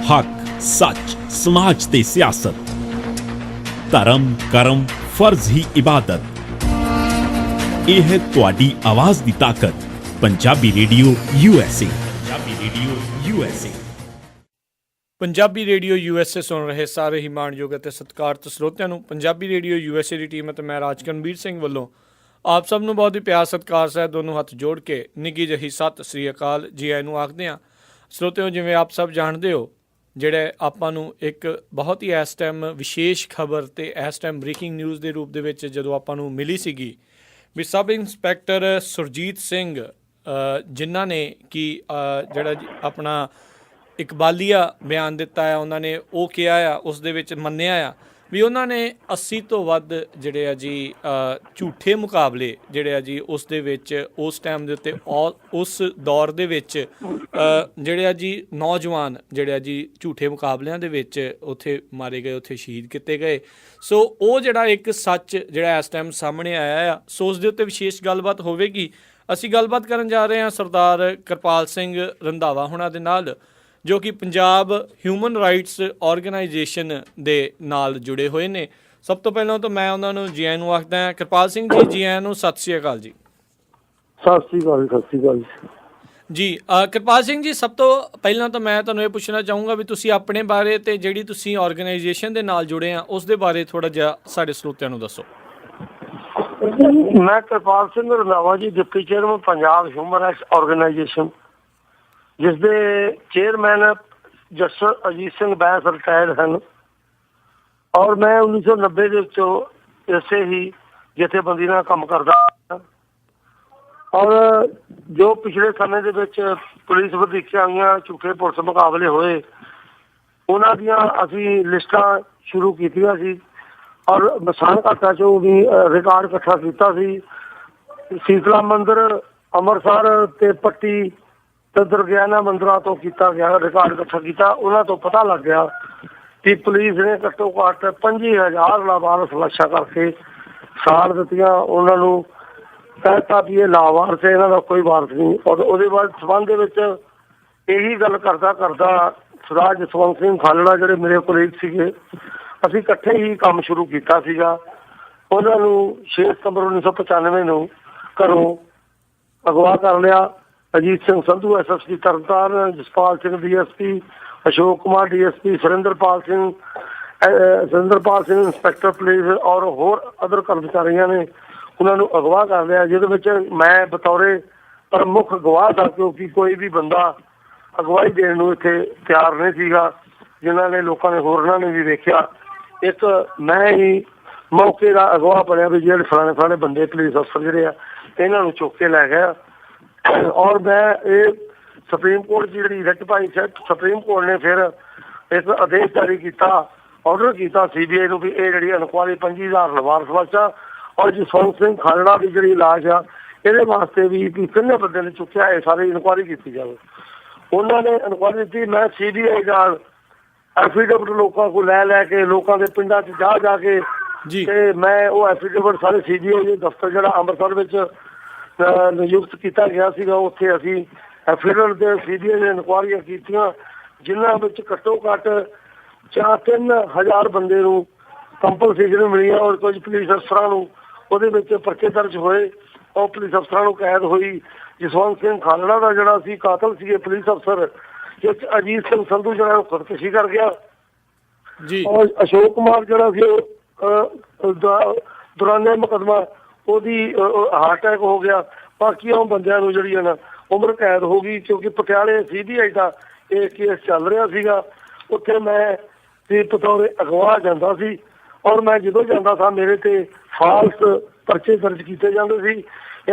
हक सच समाज ते सियासत, धर्म करम फर्ज ही इबादत। यह है तुहाडी आवाज दी ताकत। Punjabi radio USA। Punjabi radio USA। Punjabi radio USA ਸੁਣ ਰਹੇ ਸਾਰੇ ਹੀ ਮਾਣਯੋਗ ਅਤੇ ਸਤਿਕਾਰਤ ਸਰੋਤਿਆਂ ਨੂੰ ਪੰਜਾਬੀ ਰੇਡੀਓ USA ਦੀ ਟੀਮ ਅਤੇ ਮੈਂ ਰਾਜਕਰਨਵੀਰ ਸਿੰਘ ਵੱਲੋਂ ਆਪ ਸਭ ਨੂੰ ਬਹੁਤ ਹੀ ਪਿਆਰ ਸਤਿਕਾਰ ਸਹਿਤ ਦੋਨੋਂ ਹੱਥ ਜੋੜ ਕੇ ਨਿੱਘੀ ਜਿਹੀ ਸਤਿ ਸ੍ਰੀ ਅਕਾਲ ਜੀ ਆਇਆਂ ਨੂੰ ਆਖਦੇ ਹਾਂ। ਸਰੋਤਿਓ, ਜਿਵੇਂ ਆਪ ਸਭ ਜਾਣਦੇ ਹੋ, ਜਿਹੜੇ ਆਪਾਂ ਨੂੰ ਇੱਕ ਬਹੁਤ ਹੀ ਇਸ ਟਾਈਮ ਵਿਸ਼ੇਸ਼ ਖਬਰ ਅਤੇ ਇਸ ਟਾਈਮ ਬ੍ਰੇਕਿੰਗ ਨਿਊਜ਼ ਦੇ ਰੂਪ ਦੇ ਵਿੱਚ ਜਦੋਂ ਆਪਾਂ ਨੂੰ ਮਿਲੀ ਸੀਗੀ ਵੀ ਸਬ ਇੰਸਪੈਕਟਰ ਸੁਰਜੀਤ ਸਿੰਘ ਜਿਨ੍ਹਾਂ ਨੇ ਕਿ ਜਿਹੜਾ ਆਪਣਾ ਇਕਬਾਲੀਆ ਬਿਆਨ ਦਿੱਤਾ ਆ, ਉਹਨਾਂ ਨੇ ਉਹ ਕਿਹਾ ਆ, ਉਸ ਦੇ ਵਿੱਚ ਮੰਨਿਆ ਆ ਵੀ ਉਹਨਾਂ ਨੇ 80 ਤੋਂ ਵੱਧ ਜਿਹੜੇ ਆ ਜੀ ਝੂਠੇ ਮੁਕਾਬਲੇ ਜਿਹੜੇ ਆ ਜੀ ਉਸ ਦੇ ਵਿੱਚ ਉਸ ਟਾਈਮ ਦੇ ਉੱਤੇ ਉਸ ਦੌਰ ਦੇ ਵਿੱਚ ਜਿਹੜੇ ਆ ਜੀ ਨੌਜਵਾਨ ਜਿਹੜੇ ਆ ਜੀ ਝੂਠੇ ਮੁਕਾਬਲਿਆਂ ਦੇ ਵਿੱਚ ਉੱਥੇ ਮਾਰੇ ਗਏ, ਉੱਥੇ ਸ਼ਹੀਦ ਕੀਤੇ ਗਏ। ਸੋ ਉਹ ਜਿਹੜਾ ਇੱਕ ਸੱਚ ਜਿਹੜਾ ਇਸ ਟਾਈਮ ਸਾਹਮਣੇ ਆਇਆ ਆ, ਸੋ ਉਸ ਦੇ ਉੱਤੇ ਵਿਸ਼ੇਸ਼ ਗੱਲਬਾਤ ਹੋਵੇਗੀ। ਅਸੀਂ ਗੱਲਬਾਤ ਕਰਨ ਜਾ ਰਹੇ ਹਾਂ ਸਰਦਾਰ ਕਿਰਪਾਲ ਸਿੰਘ ਰੰਧਾਵਾ ਹੁਣਾਂ ਦੇ ਨਾਲ, ਜੋ ਕਿ ਪੰਜਾਬ ਹਿਊਮਨ ਰਾਈਟਸ ਆਰਗੇਨਾਈਜੇਸ਼ਨ ਦੇ ਨਾਲ ਜੁੜੇ ਹੋਏ ਨੇ। ਸਭ ਤੋਂ ਪਹਿਲਾਂ ਤਾਂ ਮੈਂ ਉਹਨਾਂ ਨੂੰ ਜੀ ਆਇਆਂ ਨੂੰ ਆਖਦਾ ਹਾਂ। ਕਿਰਪਾਲ ਸਿੰਘ ਜੀ, ਜੀ ਆਇਆਂ ਨੂੰ, ਸਤਿ ਸ਼੍ਰੀ ਅਕਾਲ ਜੀ। ਸਤਿ ਸ਼੍ਰੀ ਅਕਾਲ। ਸਤਿ ਸ਼੍ਰੀ ਅਕਾਲ ਜੀ। ਕਿਰਪਾਲ ਸਿੰਘ ਜੀ, ਸਭ ਤੋਂ ਪਹਿਲਾਂ ਤਾਂ ਮੈਂ ਤੁਹਾਨੂੰ ਇਹ ਪੁੱਛਣਾ ਚਾਹੂੰਗਾ ਵੀ ਤੁਸੀਂ ਆਪਣੇ ਬਾਰੇ ਅਤੇ ਜਿਹੜੀ ਤੁਸੀਂ ਆਰਗੇਨਾਈਜੇਸ਼ਨ ਦੇ ਨਾਲ ਜੁੜੇ ਆ ਉਸ ਦੇ ਬਾਰੇ ਥੋੜ੍ਹਾ ਜਿਹਾ ਸਾਡੇ ਸਰੋਤਿਆਂ ਨੂੰ ਦੱਸੋ। ਮੈਂ Kirpal Singh Randhawa ji, deputy chairman Punjab human rights organisation, ਜਿਸ ਦੇ chairman justice Ajit Singh Bains retired ਹਨ, ਔਰ ਮੈਂ 1990 ਦੇ ਵਿੱਚੋਂ ਇਸੇ ਹੀ ਜਥੇਬੰਦੀ ਨਾਲ ਕੰਮ ਕਰਦਾ ਹਾਂ। ਔਰ ਜੋ ਪਿਛਲੇ ਸਮੇਂ ਦੇ ਵਿੱਚ ਪੁਲਿਸ ਵਧੀਕੀਆਂ ਆਈਆਂ, ਝੂਠੇ ਪੁਲਿਸ ਮੁਕਾਬਲੇ ਹੋਏ, ਉਹਨਾਂ ਦੀਆਂ ਅਸੀਂ ਲਿਸਟਾਂ ਸ਼ੁਰੂ ਕੀਤੀਆਂ ਸੀ ਔਰ ਮਸਾਨ ਘਾਟਾਂ 'ਚੋਂ ਵੀ ਰਿਕਾਰਡ ਇਕੱਠਾ ਕੀਤਾ ਸੀ। ਸੀਤਲਾ ਮੰਦਿਰ, ਅੰਮ੍ਰਿਤਸਰ ਤੇ ਪੱਟੀ ਤੇ ਦੁਰਗਿਆਨਾ ਮੰਦਿਰਾਂ ਤੋਂ ਕੀਤਾ ਗਿਆ, ਰਿਕਾਰਡ ਇਕੱਠਾ ਕੀਤਾ। ਉਹਨਾਂ ਤੋਂ ਪਤਾ ਲੱਗ ਗਿਆ ਕਿ ਪੁਲਿਸ ਨੇ ਘੱਟੋ ਘੱਟ 25,000 ਲਾਵਾਰਸ ਲਾਸ਼ਾਂ ਕਰਕੇ ਸਾੜ ਦਿੱਤੀਆਂ। ਉਹਨਾਂ ਨੂੰ ਕਹਿਤਾ ਵੀ ਇਹ ਲਾਵਾਰਸ ਹੈ, ਇਹਨਾਂ ਦਾ ਕੋਈ ਵਾਰਸ ਨਹੀਂ। ਔਰ ਉਹਦੇ ਬਾਅਦ ਸੰਬੰਧ ਦੇ ਵਿੱਚ ਇਹੀ ਗੱਲ ਕਰਦਾ ਸਰਦਾਰ ਜਸਵੰਤ ਸਿੰਘ ਖਾਲੜਾ, ਜਿਹੜੇ ਮੇਰੇ ਕੋਲੀਗ ਸੀਗੇ, ਅਸੀਂ ਇਕੱਠੇ ਹੀ ਕੰਮ ਸ਼ੁਰੂ ਕੀਤਾ ਸੀਗਾ। ਉਹਨਾਂ ਨੂੰ 6 ਸਤੰਬਰ 1995 ਨੂੰ ਘਰੋਂ ਅਗਵਾ ਕਰ ਲਿਆ। Ajit Singh Sandhu SSP Tarn Taran, Jaspal Singh DSP, Ashok Kumar DSP, Surinderpal Singh inspector police ਔਰ ਹੋਰ ਅਦਰ ਕਰਮਚਾਰੀਆਂ ਨੇ ਉਹਨਾਂ ਨੂੰ ਅਗਵਾ ਕਰ ਲਿਆ, ਜਿਹਦੇ ਵਿੱਚ ਮੈਂ ਬਤੌਰੇ ਪ੍ਰਮੁੱਖ ਗਵਾਹ ਦਾ, ਕਿਉਂਕਿ ਕੋਈ ਵੀ ਬੰਦਾ ਅਗਵਾਈ ਦੇਣ ਨੂੰ ਇੱਥੇ ਤਿਆਰ ਨਹੀਂ ਸੀਗਾ। ਜਿਨ੍ਹਾਂ ਨੇ ਲੋਕਾਂ ਨੇ ਹੋਰਨਾਂ ਨੇ ਵੀ ਵੇਖਿਆ, ਇੱਕ ਮੈਂ ਹੀ ਮੌਕੇ ਦਾ ਅਗਵਾਹ ਬਣਿਆ ਵੀ ਜਿਹੜੇ ਫਲਾਣੇ ਬੰਦੇ ਪੁਲਿਸ ਅਫਸਰ ਜਿਹੜੇ ਆ ਇਹਨਾਂ ਨੂੰ ਚੁੱਕ ਕੇ ਲੈ ਗਿਆ। ਔਰ ਮੈਂ ਇਹ ਸੁਪਰੀਮ ਕੋਰਟ ਦੀ ਜਿਹੜੀ ਰਿਟ ਪਾਈ, ਸੁਪਰੀਮ ਕੋਰਟ ਨੇ ਫਿਰ ਇੱਕ ਆਦੇਸ਼ ਜਾਰੀ ਕੀਤਾ, ਆਰਡਰ ਕੀਤਾ CBI ਨੂੰ ਵੀ ਇਹ ਜਿਹੜੀ ਇਨਕੁਆਇਰੀ 25,000 ਲਵਾਰਸ ਵਾਸਤਾ ਔਰ ਜਸਵੰਤ ਸਿੰਘ ਖਾਲੜਾ ਦੀ ਜਿਹੜੀ ਲਾਸ਼ ਆ ਇਹਦੇ ਵਾਸਤੇ ਵੀ ਕਿੰਨੇ ਬੰਦੇ ਨੇ ਚੁੱਕਿਆ, ਇਹ ਸਾਰੀ ਇਨਕੁਆਇਰੀ ਕੀਤੀ ਜਾਵੇ। ਉਹਨਾਂ ਨੇ ਇਨਕੁਆਇਰੀ ਦਿੱਤੀ। ਮੈਂ CBI ਨਾਲ ਐਫੀਡੇਵਿਟ ਲੋਕਾਂ ਕੋਲ ਲੈ ਕੇ ਲੋਕਾਂ ਦੇ ਪਿੰਡਾਂ 'ਚ ਜਾ ਕੇ ਤੇ ਮੈਂ ਉਹ ਐਫੀਡੇਵਿਟ ਸਾਰੇ CBI ਦੇ ਦਫ਼ਤਰ ਜਿਹੜਾ ਅੰਮ੍ਰਿਤਸਰ ਵਿੱਚ ਨਿਯੁਕਤ ਕੀਤਾ ਗਿਆ ਸੀਗਾ, ਉੱਥੇ ਅਸੀਂ ਐਫੀਡੇਵਿਟ ਦੇ CBI ਨੇ ਇਨਕੁਆਇਰੀਆਂ ਕੀਤੀਆਂ, ਜਿਨ੍ਹਾਂ ਵਿੱਚ ਘੱਟੋ ਘੱਟ 3,000 ਬੰਦੇ ਨੂੰ ਕੰਪਲਸੇਸ਼ਨ ਮਿਲੀਆਂ ਔਰ ਕੁਝ ਪੁਲਿਸ ਅਫਸਰਾਂ ਨੂੰ ਉਹਦੇ ਵਿੱਚ ਪਰਚੇ ਦਰਜ ਹੋਏ ਔਰ ਪੁਲਿਸ ਅਫਸਰਾਂ ਨੂੰ ਕੈਦ ਹੋਈ। ਜਸਵੰਤ ਸਿੰਘ ਖਾਲੜਾ ਦਾ ਜਿਹੜਾ ਸੀ ਕਾਤਲ ਸੀਗੇ ਪੁਲਿਸ ਅਫਸਰ, ਜਿਸ 'ਚ ਅਜੀਤ ਸਿੰਘ ਸੰਧੂ ਜਿਹੜਾ ਉਹ ਖੁਦਕੁਸ਼ੀ ਕਰ ਗਿਆ ਔਰ ਅਸ਼ੋਕ ਕੁਮਾਰ ਜਿਹੜਾ ਸੀ ਦੌਰਾਨੇ ਮੁਕੱਦਮਾ ਉਹਦੀ ਹਾਰਟ ਅਟੈਕ ਹੋ ਗਿਆ। ਬਾਕੀ ਉਹ ਬੰਦਿਆਂ ਨੂੰ ਜਿਹੜੀ ਹੈ ਨਾ ਉਮਰ ਕੈਦ ਹੋ ਗਈ, ਕਿਉਂਕਿ ਪਟਿਆਲੇ CBI ਦਾ ਇਹ ਕੇਸ ਚੱਲ ਰਿਹਾ ਸੀਗਾ। ਉੱਥੇ ਮੈਂ ਬਤੌਰੇ ਅਗਵਾ ਜਾਂਦਾ ਸੀ ਔਰ ਮੈਂ ਜਦੋਂ ਜਾਂਦਾ ਸਾਂ ਮੇਰੇ ਤੇ ਫਾਲਸ ਪਰਚੇ ਦਰਜ ਕੀਤੇ ਜਾਂਦੇ ਸੀ।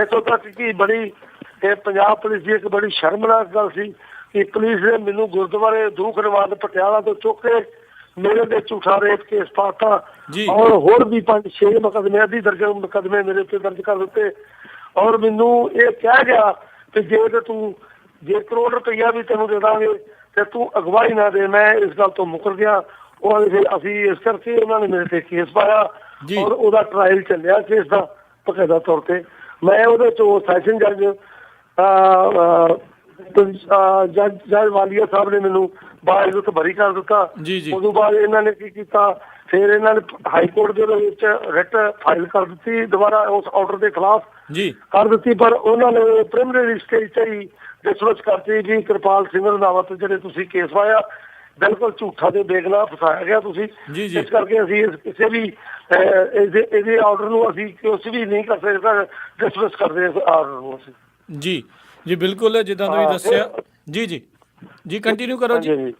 ਇੱਥੋਂ ਤੱਕ ਕਿ ਇਹ ਪੰਜਾਬ ਪੁਲਿਸ ਦੀ ਇੱਕ ਬੜੀ ਸ਼ਰਮਨਾਕ ਗੱਲ ਸੀ ਕਿ ਪੁਲਿਸ ਨੇ ਮੈਨੂੰ ਗੁਰਦੁਆਰੇ ਦੂਖ ਨਿਵਾਰਨ ਪਟਿਆਲਾ ਤੋਂ ਚੁੱਕ ਕੇ ਮੇਰੇ ਤੇ ਝੂਠਾ ਰੇਪ ਕੇਸ ਪਾਤਾ ਔਰ ਹੋਰ ਵੀ 5-6 ਮੁਕੱਦਮੇ, ਅੱਧੀ ਦਰਜਨ ਮੁਕੱਦਮੇ ਮੇਰੇ ਉੱਤੇ ਦਰਜ ਕਰ ਦਿੱਤੇ। ਔਰ ਮੈਨੂੰ ਇਹ ਕਿਹਾ ਗਿਆ ਕਿ ਜੇ ਕਰੋੜ ਰੁਪਈਆ ਵੀ ਤੈਨੂੰ ਦੇ ਦਾਂਗੇ ਤੇ ਤੂੰ ਅਗਵਾਈ ਨਾ ਦੇ। ਮੈਂ ਇਸ ਗੱਲ ਤੋਂ ਮੁੱਕਰ ਗਿਆ। ਅਸੀਂ ਇਸ ਕਰਕੇ ਉਹਨਾਂ ਨੇ ਮੇਰੇ ਤੇ ਕੇਸ ਪਾਇਆ ਔਰ ਉਹਦਾ ਟਰਾਇਲ ਚੱਲਿਆ ਕੇਸ ਦਾ ਬਕਾਇਦਾ ਤੌਰ ਤੇ। ਮੈਂ ਉਹਦੇ 'ਚੋਂ ਸੈਸ਼ਨ ਜੱਜ ਜੱਜ ਵਾਲੀਆ ਸਾਹਿਬ ਨੇ ਮੈਨੂੰ ਬਾਇਜ਼ਤ ਬਰੀ ਕਰ ਦਿੱਤਾ। ਜੀ ਜੀ। ਉਦੋਂ ਬਾਅਦ ਇਹਨਾਂ ਨੇ ਕੀ ਕੀਤਾ, ਫਿਰ ਇਹਨਾਂ ਨੇ ਹਾਈ ਕੋਰਟ ਦੇ ਵਿੱਚ ਰਿਟ ਫਾਈਲ ਕਰ ਦਿੱਤੀ ਦੁਬਾਰਾ ਉਸ ਆਰਡਰ ਦੇ ਖਿਲਾਫ ਜੀ ਕਰ ਦਿੱਤੀ, ਪਰ ਉਹਨਾਂ ਨੇ ਪ੍ਰੀਲਿਮਿਨਰੀ ਸਟੇਜ ਤੇ ਹੀ ਡਿਸਮਿਸ ਕਰਤੀ ਜੀ। ਕਿਰਪਾਲ ਸਿੰਘ ਰੰਧਾਵਾ ਤੇ ਜਿਹੜੇ ਤੁਸੀਂ ਕੇਸ ਪਾਇਆ ਬਿਲਕੁਲ ਝੂਠਾ ਤੇ ਬੇਗੁਨਾਹ ਫਸਾਇਆ ਗਿਆ ਤੁਸੀਂ। ਜੀ ਜੀ। ਇਸ ਕਰਕੇ ਅਸੀਂ ਕਿਸੇ ਵੀ ਇਹਦੇ ਆਰਡਰ ਨੂੰ ਅਸੀਂ ਕੁਛ ਵੀ ਨਹੀਂ ਕਰ ਸਕਦੇ, ਡਿਸਮਿਸ ਕਰਦੇ ਇਸ ਆਰਡਰ ਨੂੰ ਅਸੀਂ। ਜੀ ਜੀ ਬਿਲਕੁਲ, ਜਿੱਦਾਂ ਤੁਸੀਂ ਦੱਸਿਆ। ਜੀ ਜੀ ਜੀ, ਕੰਟੀਨਿਊ ਕਰੋ ਜੀ।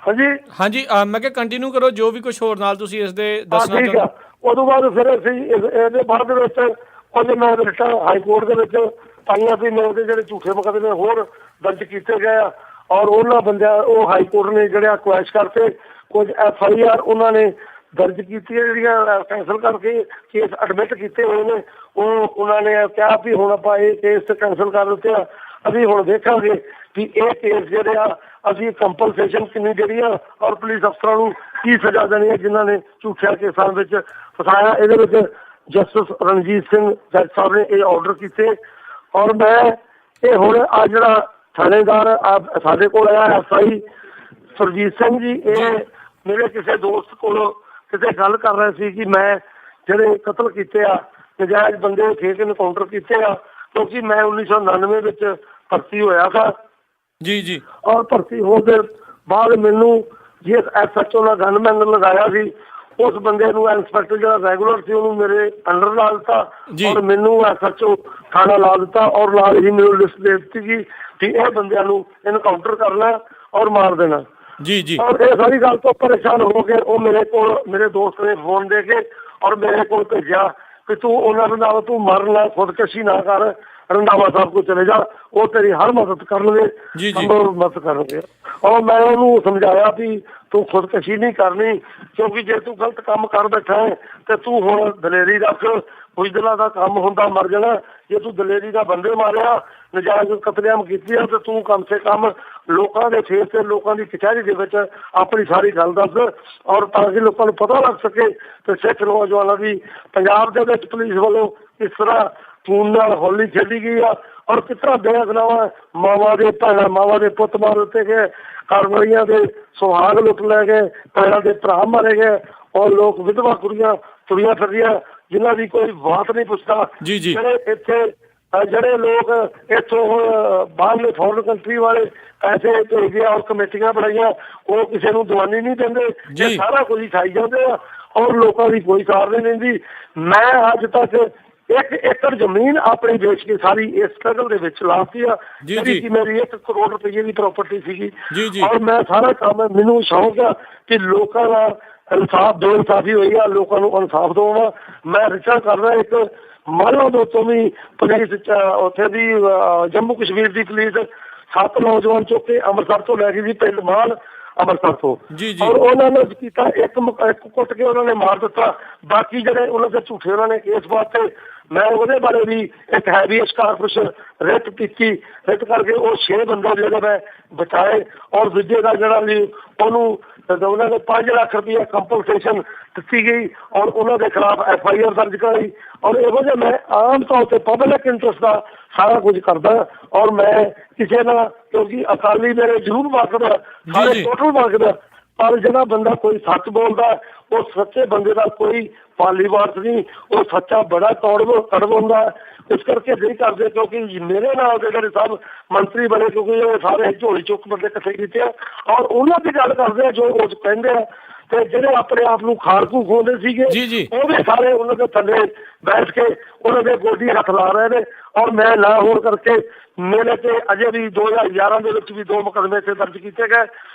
ਹਾਂਜੀ ਹਾਂਜੀ, ਮੈਂ ਕਿਹਾ ਕੰਟੀਨਿਊ ਕਰੋ ਜੋ ਵੀ ਕੁਝ ਹੋਰ ਨਾਲ ਤੁਸੀਂ ਇਸ ਦੇ ਦੱਸਣਾ ਠੀਕ ਆ। ਉਦੋਂ ਬਾਅਦ ਫਿਰ ਅਸੀਂ ਇਹਦੇ ਬਾਅਦ ਦੇ ਵਿੱਚ ਕੁਝ ਮੈਂ ਰਿਟਾਂ ਹਾਈ ਕੋਰਟ ਦੇ ਵਿੱਚ ਪਾਈਆਂ ਵੀ ਮੇਰੇ ਦੇ ਜਿਹੜੇ ਝੂਠੇ ਮੁਕੱਦਮੇ ਹੋਰ ਦਰਜ ਕੀਤੇ ਗਏ ਆ, ਔਰ ਉਹਨਾਂ ਬੰਦਿਆਂ ਉਹ ਹਾਈ ਕੋਰਟ ਨੇ ਜਿਹੜਾ ਕੁਐਸ਼ ਕਰਤੇ ਕੁਝ FIR ਉਹਨਾਂ ਨੇ ਦਰਜ ਕੀਤੀਆਂ ਜਿਹੜੀਆਂ ਕੈਂਸਲ ਕਰਕੇ ਕੇਸ ਐਡਮਿਟ ਕੀਤੇ ਹੋਏ ਨੇ। ਉਹ ਉਹਨਾਂ ਨੇ ਕਿਹਾ ਵੀ ਹੁਣ ਆਪਾਂ ਇਹ ਕੇਸ ਕੈਂਸਲ ਕਰ ਦਿੱਤੇ ਆ, ਅਸੀਂ ਹੁਣ ਦੇਖਾਂਗੇ ਵੀ ਇਹ ਕੇਸ ਜਿਹੜੇ ਆ ਅਸੀਂ ਕੰਪਨਸੇਸ਼ਨ ਕਿੰਨੀ ਜਿਹੜੀ ਆ ਔਰ ਪੁਲਿਸ ਅਫਸਰਾਂ ਨੂੰ ਕੀ ਸਜ਼ਾ ਦੇਣੀ ਹੈ ਜਿਨ੍ਹਾਂ ਨੇ ਝੂਠਿਆਂ ਕੇਸਾਂ ਵਿੱਚ ਫਸਾਇਆ। ਇਹਦੇ ਵਿੱਚ ਜਸਟਿਸ ਰਣਜੀਤ ਸਿੰਘ ਜੱਜ ਸਾਹਿਬ ਨੇ ਇਹ ਆਰਡਰ ਕੀਤੇ, ਔਰ ਮੈਂ ਇਹ ਹੁਣ ਆ ਜਿਹੜਾ ਥਾਣੇਦਾਰ ਸਾਡੇ ਕੋਲ ਆਇਆ SI ਸੁਰਜੀਤ ਸਿੰਘ ਜੀ, ਇਹ ਮੇਰੇ ਕਿਸੇ ਦੋਸਤ ਕੋਲੋਂ ਕਿਤੇ ਗੱਲ ਕਰ ਰਹੇ ਸੀ ਕਿ ਮੈਂ ਜਿਹੜੇ ਕਤਲ ਕੀਤੇ ਆ ਨਜਾਇਜ਼ ਬੰਦੇ ਫੇਕ ਇਨਕਾਊਂਟਰ ਕੀਤੇ ਆ, ਕਿਉਂਕਿ ਮੈਂ 1999 ਵਿੱਚ ਭਰਤੀ ਹੋਇਆ ਸੀ। ਜੀ ਜੀ। ਔਰ ਭਰਤੀ ਹੋਣ ਦੇ ਬਾਅਦ ਮੈਨੂੰ ਜਿਸ SHO ਨਾਲ ਗਨਮੈਨ ਲਗਾਇਆ ਸੀ ਉਸ ਬੰਦੇ ਨੂੰ ਇੰਸਪੈਕਟਰ ਜਿਹੜਾ ਰੈਗੂਲਰ ਸੀ ਉਹਨੂੰ ਮੇਰੇ ਅੰਡਰ ਲਾ ਦਿੱਤਾ, ਔਰ ਮੈਨੂੰ SHO ਥਾਣਾ ਲਾ ਦਿੱਤਾ, ਔਰ ਨਾਲ ਹੀ ਮੈਨੂੰ ਲਿਸਟ ਦੇ ਦਿੱਤੀ ਕਿ ਇਹ ਬੰਦਿਆਂ ਨੂੰ ਇਨਕਾਊਂਟਰ ਕਰਨਾ ਔਰ ਮਾਰ ਦੇਣਾ। ਜੀ ਜੀ। ਔਰ ਇਹ ਸਾਰੀ ਗੱਲ ਤੋਂ ਪਰੇਸ਼ਾਨ ਹੋ ਕੇ ਉਹ ਮੇਰੇ ਕੋਲ ਮੇਰੇ ਦੋਸਤ ਨੇ ਫੋਨ ਦੇ ਕੇ ਔਰ ਮੇਰੇ ਕੋਲ ਭੇਜਿਆ ਕਿ ਤੂੰ ਉਹਨਾਂ ਨਾਲ ਤੂੰ ਮਰਨ ਨਾ, ਖੁਦਕਸ਼ੀ ਨਾ ਕਰ, ਰੰਧਾਵਾ ਸਾਹਿਬ ਕੋਲ ਚਲੇ ਜਾ, ਉਹ ਤੇਰੀ ਹਰ ਮਦਦ ਕਰਨਗੇ, ਸੰਭਵ ਮਦਦ ਕਰਨਗੇ। ਔਰ ਮੈਂ ਉਹਨੂੰ ਸਮਝਾਇਆ ਵੀ ਤੂੰ ਖੁਦਕਸ਼ੀ ਨਹੀਂ ਕਰਨੀ, ਕਿਉਂਕਿ ਜੇ ਤੂੰ ਗਲਤ ਕੰਮ ਕਰ ਬੈਠਾ ਹੈ ਤੇ ਤੂੰ ਹੁਣ ਦਲੇਰੀ ਰੱਖ, ਬੁਜ਼ਦਿਲਾਂ ਦਾ ਕੰਮ ਹੁੰਦਾ ਮਰ ਜਾਣਾ। ਜੇ ਤੂੰ ਦਲੇਰੀ ਦਾ ਬੰਦੇ ਮਾਰਿਆ, ਨਜਾਇਜ਼ ਕਤਲੇਆਮ ਕੀਤੀ ਆ, ਤੇ ਤੂੰ ਕਮ ਸੇ ਕਮ ਲੋਕਾਂ ਦੇ ਫੇਸ ਤੇ ਲੋਕਾਂ ਦੀ ਕਚਹਿਰੀ ਦੇ ਵਿੱਚ ਆਪਣੀ ਸਾਰੀ ਗੱਲ ਦੱਸ, ਔਰ ਤਾਂ ਕਿ ਲੋਕਾਂ ਨੂੰ ਪਤਾ ਲੱਗ ਸਕੇ ਤੇ ਸਿੱਖ ਨੌਜਵਾਨਾਂ ਦੀ ਪੰਜਾਬ ਦੇ ਵਿੱਚ ਪੁਲਿਸ ਵੱਲੋਂ ਇਸ ਤਰ੍ਹਾਂ ਖੂਨ ਨਾਲ ਹੋਲੀ ਖੇਡੀ ਗਈ ਆ, ਔਰ ਕਿਸ ਤਰ੍ਹਾਂ ਬੇਅਦਨਾਵਾਂ ਮਾਵਾਂ ਦੇ ਭੈਣਾਂ ਮਾਵਾਂ ਦੇ ਪੁੱਤ ਮਾਰ ਦਿੱਤੇ ਗਏ, ਕਾਰਵਾਈਆਂ ਦੇ ਸੁਹਾਗ ਲੁੱਟ ਲੈ ਗਏ, ਭੈਣਾਂ ਦੇ ਭਰਾ ਮਾਰੇ ਗਏ, ਔਰ ਲੋਕ ਵਿਧਵਾ ਕੁੜੀਆਂ ਤੁਰੀਆਂ ਫਿਰਦੀਆਂ ਜਿਨ੍ਹਾਂ ਦੀ ਕੋਈ ਬਾਤ ਨਹੀਂ ਪੁੱਛਦਾ। ਜਿਹੜੇ ਇੱਥੇ ਜਿਹੜੇ ਲੋਕ ਇੱਥੋਂ ਬਾਹਰਲੇ ਫੋਰਨ ਕੰਟਰੀ ਵਾਲੇ ਪੈਸੇ ਭੇਜਦੇ ਆ ਔਰ ਕਮੇਟੀਆਂ ਬਣਾਈਆਂ, ਉਹ ਕਿਸੇ ਨੂੰ ਦਵਾਨੀ ਨਹੀਂ ਦਿੰਦੇ, ਇਹ ਸਾਰਾ ਕੁਝ ਹੀ ਖਾਈ ਜਾਂਦੇ ਆ ਔਰ ਲੋਕਾਂ ਦੀ ਕੋਈ ਸਾਰ ਨਹੀਂ ਲੈਂਦੀ। ਮੈਂ ਅੱਜ ਤੱਕ 1 ਏਕੜ ਜ਼ਮੀਨ ਆਪਣੀ ਵੇਚ ਕੇ ਸਾਰੀ ਇਸ ਸਟਰਗਲ ਦੇ ਵਿੱਚ ਲਾਤੀ ਆ, ਜਿਹੜੀ ਕਿ ਮੇਰੀ 1 ਕਰੋੜ ਰੁਪਏ ਦੀ ਪ੍ਰਾਪਰਟੀ ਸੀਗੀ, ਔਰ ਮੈਂ ਸਾਰਾ ਕੰਮ ਮੈਨੂੰ ਸ਼ੌਂਕ ਆ ਕਿ ਲੋਕਾਂ ਦਾ ਇਨਸਾਫ ਬੇਇਨਸਾਫੀ ਹੋਈ ਆ, ਲੋਕਾਂ ਨੂੰ ਇਨਸਾਫ ਦਵਾਂ। ਮੈਂ ਰਿਚਾ ਕਰਦਾ ਇੱਕ ਮਾਲਵਾ ਦੇ ਉੱਤੋਂ ਵੀ ਪੁਲਿਸ ਉੱਥੇ ਦੀ ਜੰਮੂ ਕਸ਼ਮੀਰ ਦੀ ਪੁਲਿਸ 7 ਨੌਜਵਾਨ ਚੁੱਕ ਕੇ ਅੰਮ੍ਰਿਤਸਰ ਤੋਂ ਲੈ ਗਈ ਸੀ, ਪਿੰਡ ਮਾਲ ਅੰਮ੍ਰਿਤਸਰ ਤੋਂ, ਔਰ ਉਹਨਾਂ ਨੇ ਕੀਤਾ ਇੱਕ ਕੁੱਟ ਕੇ ਉਹਨਾਂ ਨੇ ਮਾਰ ਦਿੱਤਾ। ਬਾਕੀ ਜਿਹੜੇ ਉਹਨਾਂ ਦੇ ਝੂਠੇ ਉਹਨਾਂ ਨੇ ਕੇਸ ਪਾਤੇ, ਮੈਂ ਉਹਦੇ ਬਾਰੇ ਵੀ ਇੱਕ ਹੈਵੀਐਸ ਕਾਰਪੋਰੇਸ਼ਨ ਰਿਟ ਕੀਤੀ, ਰਿਟ ਕਰਕੇ ਉਹ 6 ਬੰਦੇ ਜਿਹੜੇ ਮੈਂ ਬਚਾਏ, ਔਰ ਦੂਜੇ ਦਾ ਜਿਹੜਾ ਵੀ ਉਹਨੂੰ ਉਹਨਾਂ ਨੇ 5 ਲੱਖ ਰੁਪਏ ਕੰਪਨਸੇਸ਼ਨ ਦਿੱਤੀ ਗਈ, ਔਰ ਉਹਨਾਂ ਦੇ ਖਿਲਾਫ FIR ਦਰਜ ਕਰਾਈ। ਔਰ ਇਹੋ ਜਿਹਾ ਮੈਂ ਆਮ ਤੌਰ ਤੇ ਪਬਲਿਕ ਇੰਟਰਸਟ ਦਾ ਸਾਰਾ ਕੁਝ ਕਰਦਾ, ਔਰ ਮੈਂ ਕਿਸੇ ਨਾਲ, ਕਿਉਂਕਿ ਅਕਾਲੀ ਮੇਰੇ ਜ਼ਰੂਰ ਵਾਕਦਾ, ਸਾਰੇ ਟੋਟਲ ਵਾਕਦਾ, ਪਰ ਜਿਹੜਾ ਬੰਦਾ ਕੋਈ ਸੱਚ ਬੋਲਦਾ ਉਹ ਸੱਚੇ ਬੰਦੇ ਦਾ ਕੋਈ ਪਾਲੀਵਾਰਸ ਨਹੀਂ, ਉਹ ਸੱਚਾ ਬੜਾ ਕੜਵ ਹੁੰਦਾ। ਇਸ ਕਰਕੇ ਨਹੀਂ ਕਰਦੇ, ਕਿਉਂਕਿ ਮੇਰੇ ਨਾਲ ਦੇ ਜਿਹੜੇ ਸਭ ਮੰਤਰੀ ਬਣੇ, ਕਿਉਂਕਿ ਉਹ ਸਾਰੇ ਝੋਲੀ ਚੁੱਕ ਬੰਦੇ ਇਕੱਠੇ ਕੀਤੇ ਆ, ਔਰ ਉਹਨਾਂ ਦੀ ਗੱਲ ਕਰਦੇ ਆ ਜੋ ਉਹ ਕਹਿੰਦੇ ਆ, ਤੇ ਜਿਹੜੇ ਆਪਣੇ ਆਪ ਨੂੰ ਖਾੜਕੂ ਖੋਹਦੇ ਸੀਗੇ ਉਹ ਵੀ ਸਾਰੇ ਉਹਨਾਂ ਦੇ ਥੱਲੇ ਬੈਠ ਕੇ ਉਹਨਾਂ ਦੇ ਗੋਡੀ ਹੱਥ ਲਾ ਰਹੇ ਨੇ। ਔਰ ਮੈਂ ਨਾ ਹੋਣ ਕਰਕੇ ਮੇਰੇ ਤੇ ਅਜੇ ਵੀ 2011 ਦੇ ਵਿੱਚ ਵੀ 2 ਮੁਕੱਦਮੇ ਇੱਥੇ ਦਰਜ ਕੀਤੇ ਗਏ,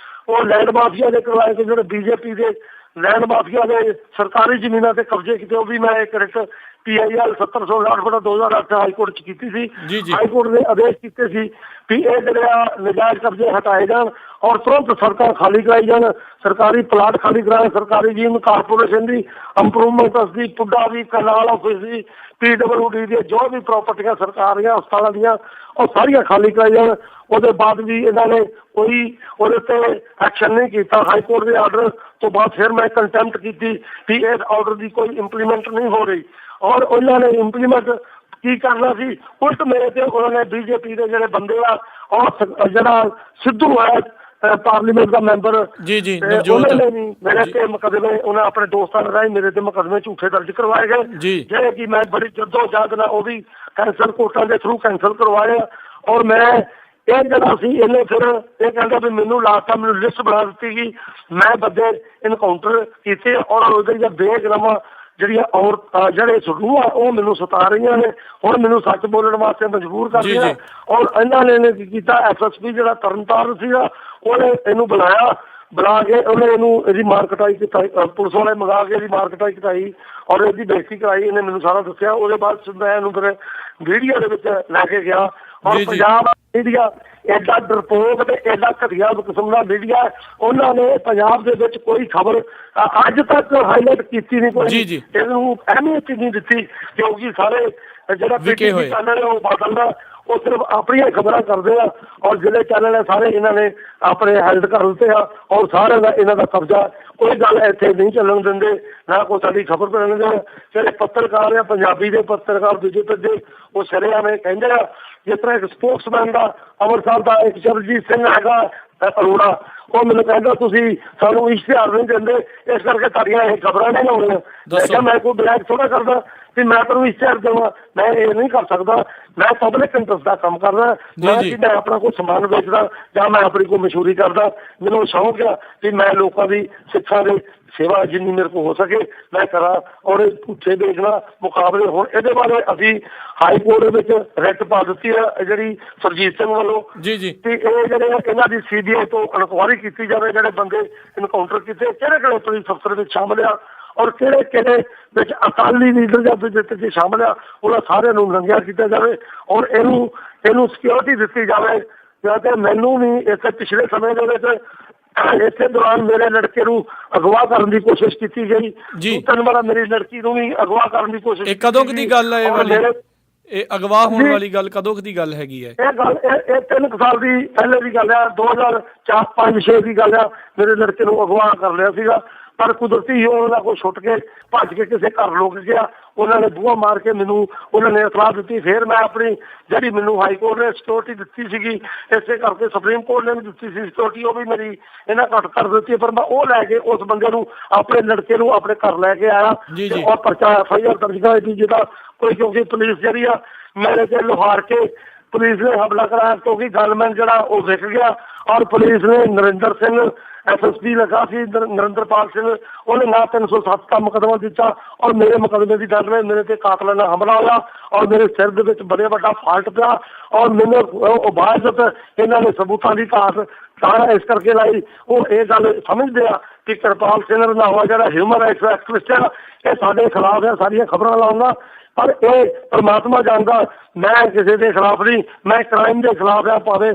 ਉਹ ਲੈਂਡ ਮਾਫੀਆ ਦੇ ਕਰਵਾਏ ਗਏ, ਜਿਹੜੇ BJP ਦੇ ਲੈਂਡ ਮਾਫੀਆ ਦੇ ਸਰਕਾਰੀ ਜ਼ਮੀਨਾਂ ਤੇ ਕਬਜ਼ੇ ਕੀਤੇ, ਉਹ ਵੀ ਮੈਂ ਇੱਕ ਰਿਟ PIL 760/2008 ਹਾਈ ਕੋਰਟ 'ਚ ਕੀਤੀ ਸੀ। ਹਾਈ ਕੋਰਟ ਨੇ ਆਦੇਸ਼ ਕੀਤੇ ਸੀ ਵੀ ਇਹ ਜਿਹੜੇ ਨਜਾਇਜ਼ ਕਬਜ਼ੇ ਹਟਾਏ ਜਾਣ ਔਰ ਤੁਰੰਤ ਸੜਕਾਂ ਖਾਲੀ ਕਰਾਈ ਜਾਣ, ਸਰਕਾਰੀ ਪਲਾਟ ਖਾਲੀ ਕਰਾਏ, ਸਰਕਾਰੀ ਜ਼ਮੀਨ ਕਾਰਪੋਰੇਸ਼ਨ ਦੀ ਇੰਪਰੂਵਮੈਂਟ ਦੀ, ਪੁੱਡਾ ਦੀ, ਕਨਾਲ ਆਫਿਸ ਦੀ, PWD ਦੀ ਜੋ ਵੀ ਪ੍ਰਾਪਰਟੀਆਂ ਸਰਕਾਰੀਆਂ ਹਸਪਤਾਲਾਂ ਦੀਆਂ ਉਹ ਸਾਰੀਆਂ ਖਾਲੀ ਕਰਾਈ ਜਾਣ। ਉਹਦੇ ਬਾਅਦ ਵੀ ਇਹਨਾਂ ਨੇ ਕੋਈ ਉਹਦੇ ਤੇ ਐਕਸ਼ਨ ਨਹੀਂ ਕੀਤਾ। ਹਾਈ ਕੋਰਟ ਦੇ ਆਰਡਰ ਤੋਂ ਬਾਅਦ ਫਿਰ ਮੈਂ ਕੰਟੈਂਪਟ ਕੀਤੀ ਵੀ ਇਸ ਆਰਡਰ ਦੀ ਕੋਈ ਇੰਪਲੀਮੈਂਟ ਨਹੀਂ ਹੋ ਰਹੀ, ਔਰ ਉਹਨਾਂ ਨੇ ਇੰਪਲੀਮੈਂਟ ਕੀ ਕਰਨਾ ਸੀ। ਉਲਟ ਮੇਰੇ ਤੇ ਉਹਨਾਂ ਨੇ BJP ਦੇ ਜਿਹੜੇ ਬੰਦੇ ਆ ਔਰ ਜਿਹੜਾ ਸਿੱਧੂ ਹੈ ਪਾਰਲੀਮੈਂਟ ਦਾ ਮੈਂਬਰ ਉਹਨਾਂ ਨੇ ਵੀ ਮੇਰੇ ਤੇ ਮੁਕੱਦਮੇ, ਉਹਨਾਂ ਆਪਣੇ ਦੋਸਤਾਂ ਨੇ ਰਾਹੀਂ ਮੇਰੇ ਤੇ ਮੁਕੱਦਮੇ ਝੂਠੇ ਦਰਜ ਕਰਵਾਏ ਗਏ, ਜਿਹੜੇ ਕਿ ਮੈਂ ਬੜੀ ਜੱਦੋ-ਜਹਿਦ ਨਾਲ ਉਹ ਵੀ ਕੈਂਸਲ ਕੋਰਟਾਂ ਦੇ ਥਰੂ ਕੈਂਸਲ ਕਰਵਾਏ। ਔਰ ਮੈਂ ਇਹ ਜਿਹੜਾ ਸੀ ਇਹਨੇ ਫਿਰ ਇਹ ਕਹਿੰਦਾ ਵੀ ਮੈਨੂੰ ਲਾਸਟ ਮੈਨੂੰ ਲਿਸਟ ਬਣਾ ਦਿੱਤੀ ਗਈ, ਮੈਂ ਬੰਦੇ ਇਨਕਾਊਂਟਰ ਕੀਤੇ ਔਰ ਉਹਦੇ ਬੇਗਨਾਮਾ ਜਿਹੜੀਆਂ ਔਰਤਾਂ ਜਿਹੜੇ ਸੜੂਆ ਉਹ ਮੈਨੂੰ ਸਤਾ ਰਹੀਆਂ ਨੇ, ਹੁਣ ਮੈਨੂੰ ਸੱਚ ਬੋਲਣ ਵਾਸਤੇ ਮਜਬੂਰ ਕਰ ਦਿਆ। ਔਰ ਇਹਨਾਂ ਨੇ ਕੀ ਕੀਤਾ, SSP ਜਿਹੜਾ ਤਰਨਤਾਰਨ ਸੀਗਾ ਉਹਨੇ ਇਹਨੂੰ ਬੁਲਾ ਕੇ ਉਹਨੇ ਇਹਦੀ ਮਾਰ ਕਟਾਈ ਕੀਤੀ, ਪੁਲਿਸ ਵਾਲੇ ਮੰਗਾ ਕੇ ਇਹਦੀ ਮਾਰ ਕਟਾਈ ਕਟਾਈ ਔਰ ਇਹਦੀ ਬੇਇੱਜ਼ਤੀ ਕਰਾਈ। ਇਹਨੇ ਮੈਨੂੰ ਸਾਰਾ ਦੱਸਿਆ। ਉਹਦੇ ਬਾਅਦ ਮੈਂ ਇਹਨੂੰ ਫਿਰ ਮੀਡੀਆ ਦੇ ਵਿੱਚ ਲੈ ਕੇ ਗਿਆ ਔਰ ਪੰਜਾਬ ਮੀਡੀਆ ਐਡਾ ਡਰਪੋਕ ਤੇ ਐਡਾ ਘਟੀਆ ਕਿਸਮ ਦਾ ਮੀਡੀਆ, ਉਹਨਾਂ ਨੇ ਪੰਜਾਬ ਦੇ ਵਿੱਚ ਕੋਈ ਖਬਰ ਅੱਜ ਤੱਕ ਹਾਈਲਾਈਟ ਕੀਤੀ ਨਹੀਂ, ਕੋਈ ਇਹਨੂੰ ਅਹਿਮੀਅਤ ਨਹੀਂ ਦਿੱਤੀ, ਕਿਉਂਕਿ ਸਾਰੇ ਜਿਹੜਾ PTV ਚੈਨਲ ਹੈ ਉਹ ਬਦਲਦਾ, ਉਹ ਸਿਰਫ ਆਪਣੀਆਂ ਖਬਰਾਂ ਕਰਦੇ ਆ ਔਰ ਜਿਹੜੇ ਚੈਨਲ ਹੈ ਸਾਰੇ ਇਹਨਾਂ ਨੇ ਆਪਣੇ ਹੈਲਡ ਕਰ ਦਿੱਤੇ ਆ ਔਰ ਸਾਰਿਆਂ ਦਾ ਇਹਨਾਂ ਦਾ ਕਬਜ਼ਾ। ਕੋਈ ਗੱਲ ਇੱਥੇ ਨਹੀਂ ਚੱਲਣ ਦਿੰਦੇ, ਨਾ ਕੋਈ ਸਾਡੀ ਖਬਰ ਕਰਨ ਦਿੰਦੇ। ਜਿਹੜੇ ਪੱਤਰਕਾਰ ਆ ਪੰਜਾਬੀ ਦੇ ਪੱਤਰਕਾਰ BJP ਦੇ ਉਹ ਸ਼ਰੇਆਮ ਕਹਿੰਦੇ ਆ, ਜਿਸ ਤਰ੍ਹਾਂ ਇੱਕ ਸਪੋਕਸਮੈਨ ਦਾ ਅੰਮ੍ਰਿਤਸਰ ਦਾ ਇੱਕ ਚਰਨਜੀਤ ਸਿੰਘ ਹੈਗਾ ਅਰੋੜਾ, ਉਹ ਮੈਨੂੰ ਕਹਿੰਦਾ ਤੁਸੀਂ ਸਾਨੂੰ ਇਸ਼ਤਿਹਾਰ ਨਹੀਂ ਦਿੰਦੇ, ਇਸ ਕਰਕੇ ਤੁਹਾਡੀਆਂ ਇਹ ਖਬਰਾਂ ਨਹੀਂ ਆਉਣੀਆਂ। ਮੈਂ ਕੋਈ ਬਲੈਕ ਥੋੜਾ ਕਰਦਾ ਕਿ ਮੈਂ ਤੁਹਾਨੂੰ ਇਸ਼ਤਿਹਾਰ ਦੇਵਾਂ, ਮੈਂ ਇਹ ਨਹੀਂ ਕਰ ਸਕਦਾ। ਮੈਂ ਪਬਲਿਕ ਇੰਟਰਸਟ ਦਾ ਕੰਮ ਕਰਦਾ, ਮੈਂ ਆਪਣਾ ਕੋਈ ਸਮਾਨ ਵੇਚਦਾ ਜਾਂ ਮੈਂ ਆਪਣੀ ਕੋਈ ਮਸ਼ਹੂਰੀ ਕਰਦਾ। ਮੈਨੂੰ ਸ਼ੌਂਕ ਆ ਕਿ ਮੈਂ ਲੋਕਾਂ ਦੀ ਸਿੱਖਾਂ ਦੇ ਸੇਵਾ ਜਿੰਨੀ ਮੇਰੇ ਕੋਲ ਹੋ ਸਕੇ ਮੈਂ ਕਰਾਂ ਔਰ ਇਹ ਝੂਠੇ ਵੇਚਣਾ ਮੁਕਾਬਲੇ ਹੋਣ। ਇਹਦੇ ਬਾਰੇ ਅਸੀਂ ਹਾਈ ਕੋਰਟ ਦੇ ਵਿੱਚ ਰਿਟ ਪਾ ਦਿੱਤੀ ਹੈ ਜਿਹੜੀ ਸੁਰਜੀਤ ਸਿੰਘ ਵੱਲੋਂ ਤੇ ਇਹ ਜਿਹੜੇ ਇਹਨਾਂ ਦੀ CBI ਤੋਂ ਇਨਕੁਆਇਰੀ ਕੀਤੀ ਜਾਵੇ, ਜਿਹੜੇ ਬੰਦੇ ਇਨਕਾਊਂਟਰ ਕੀਤੇ ਕਿਹੜੇ ਪੁਲਿਸ ਅਫਸਰ ਵਿੱਚ ਸ਼ਾਮਲ ਆ ਔਰ ਕਿਹੜੇ ਵਿੱਚ ਅਕਾਲੀ ਲੀਡਰ ਜਾਂ BJP ਸ਼ਾਮਲ ਆ, ਉਹਨਾਂ ਸਾਰਿਆਂ ਨੂੰ ਨੰਗਿਆ ਕੀਤਾ ਜਾਵੇ ਔਰ ਇਹਨੂੰ ਸਿਕਿਉਰਿਟੀ ਦਿੱਤੀ ਜਾਵੇ। ਕਿਉਂਕਿ ਮੈਨੂੰ ਵੀ ਇੱਥੇ ਪਿਛਲੇ ਸਮੇਂ ਦੇ ਵਿੱਚ ਇਸੇ ਦੌਰਾਨ ਮੇਰੇ ਲੜਕੇ ਨੂੰ ਅਗਵਾ ਕਰਨ ਦੀ ਕੋਸ਼ਿਸ਼ ਕੀਤੀ ਗਈ, 3 ਵਾਰ ਮੇਰੀ ਲੜਕੀ ਨੂੰ ਵੀ ਅਗਵਾ ਕਰਨ ਦੀ ਕੋਸ਼ਿਸ਼। ਇਹ ਕਦੋਂ ਦੀ ਗੱਲ ਹੈ? ਇਹ ਅਗਵਾ ਹੋਣ ਵਾਲੀ ਗੱਲ ਕਦੋਂ ਦੀ ਗੱਲ ਹੈਗੀ ਹੈ? ਇਹ ਗੱਲ ਇਹ 3 ਸਾਲ ਦੀ ਪਹਿਲੇ ਦੀ ਗੱਲ ਆ, 2004-5-6 ਦੀ ਗੱਲ ਆ। ਮੇਰੇ ਲੜਕੇ ਨੂੰ ਅਗਵਾ ਕਰ ਲਿਆ ਸੀਗਾ, ਪਰ ਕੁਦਰਤੀ ਉਹਨਾਂ ਕੋਲ ਛੁੱਟ ਕੇ ਭੱਜ ਕੇ ਕਿਸੇ ਘਰ ਲੁਕ ਗਿਆ। ਉਹਨਾਂ ਨੇ ਬੂਹਾ ਮਾਰ ਕੇ ਮੈਨੂੰ ਉਹਨਾਂ ਨੇ ਇਤਲਾਹ ਦਿੱਤੀ। ਫਿਰ ਮੈਂ ਆਪਣੀ ਜਿਹੜੀ ਮੈਨੂੰ ਹਾਈ ਕੋਰਟ ਨੇ ਸਿਕਿਉਰਿਟੀ ਦਿੱਤੀ ਸੀਗੀ, ਇਸੇ ਕਰਕੇ ਸੁਪਰੀਮ ਕੋਰਟ ਨੇ ਵੀ ਦਿੱਤੀ ਸੀ ਸਿਕਿਉਰਿਟੀ, ਉਹ ਵੀ ਮੇਰੀ ਇਹਨਾਂ ਘੱਟ ਕਰ ਦਿੱਤੀ। ਪਰ ਮੈਂ ਉਹ ਲੈ ਕੇ ਉਸ ਬੰਦੇ ਨੂੰ ਆਪਣੇ ਲੜਕੇ ਨੂੰ ਆਪਣੇ ਘਰ ਲੈ ਕੇ ਆਇਆ ਔਰ ਪਰਚਾ FIR ਦਰਜ ਕਰਾਈ ਜਿਹਦਾ ਕੋਈ, ਕਿਉਂਕਿ ਪੁਲਿਸ ਜਿਹੜੀ ਆ ਮੇਰੇ ਤੇ ਲੁਹਾਰ ਕੇ ਪੁਲਿਸ ਨੇ ਹਮਲਾ ਕਰਾਇਆ, ਕਿਉਂਕਿ ਗਨਮੈਨ ਜਿਹੜਾ ਉਹ ਵਿਕ ਗਿਆ ਔਰ ਪੁਲਿਸ ਨੇ ਨਰਿੰਦਰ ਸਿੰਘ SSP ਲਗਾ ਸੀ ਨਰਿੰਦਰਪਾਲ ਸਿੰਘ, ਉਹਨੇ ਨਾ 307 ਦਾ ਮੁਕੱਦਮਾ ਦਿੱਤਾ ਔਰ ਮੇਰੇ ਮੁਕੱਦਮੇ ਦੀ ਗੱਲ ਮੇਰੇ ਤੇ ਕਾਤਲਾਨਾ ਹਮਲਾ ਹੋਇਆ ਔਰ ਮੇਰੇ ਸਿਰ ਦੇ ਵਿੱਚ ਬੜੇ ਵੱਡਾ ਫਾਲਟ ਪਿਆ ਔਰ ਮੈਨੂੰ ਇਬਾਦਤ ਇਹਨਾਂ ਨੇ ਸਬੂਤਾਂ ਦੀ ਘਾਟ ਸਾਰਾ ਇਸ ਕਰਕੇ ਲਾਈ। ਉਹ ਇਹ ਗੱਲ ਸਮਝਦੇ ਆ ਕਿ ਕਿਰਪਾਲ ਸਿੰਘ ਰੰਧਾਵਾ ਜਿਹੜਾ ਹਿਊਮਨ ਰਾਈਟਸ ਐਕਟਿਵਿਸਟ ਆ, ਇਹ ਸਾਡੇ ਖਿਲਾਫ ਹੈ ਸਾਰੀਆਂ ਖਬਰਾਂ ਲਾਉਂਦਾ, ਪਰ ਇਹ ਪਰਮਾਤਮਾ ਜਾਣਦਾ ਮੈਂ ਕਿਸੇ ਦੇ ਖਿਲਾਫ ਨਹੀਂ, ਮੈਂ ਕ੍ਰਾਈਮ ਦੇ ਖਿਲਾਫ ਆ। ਭਾਵੇਂ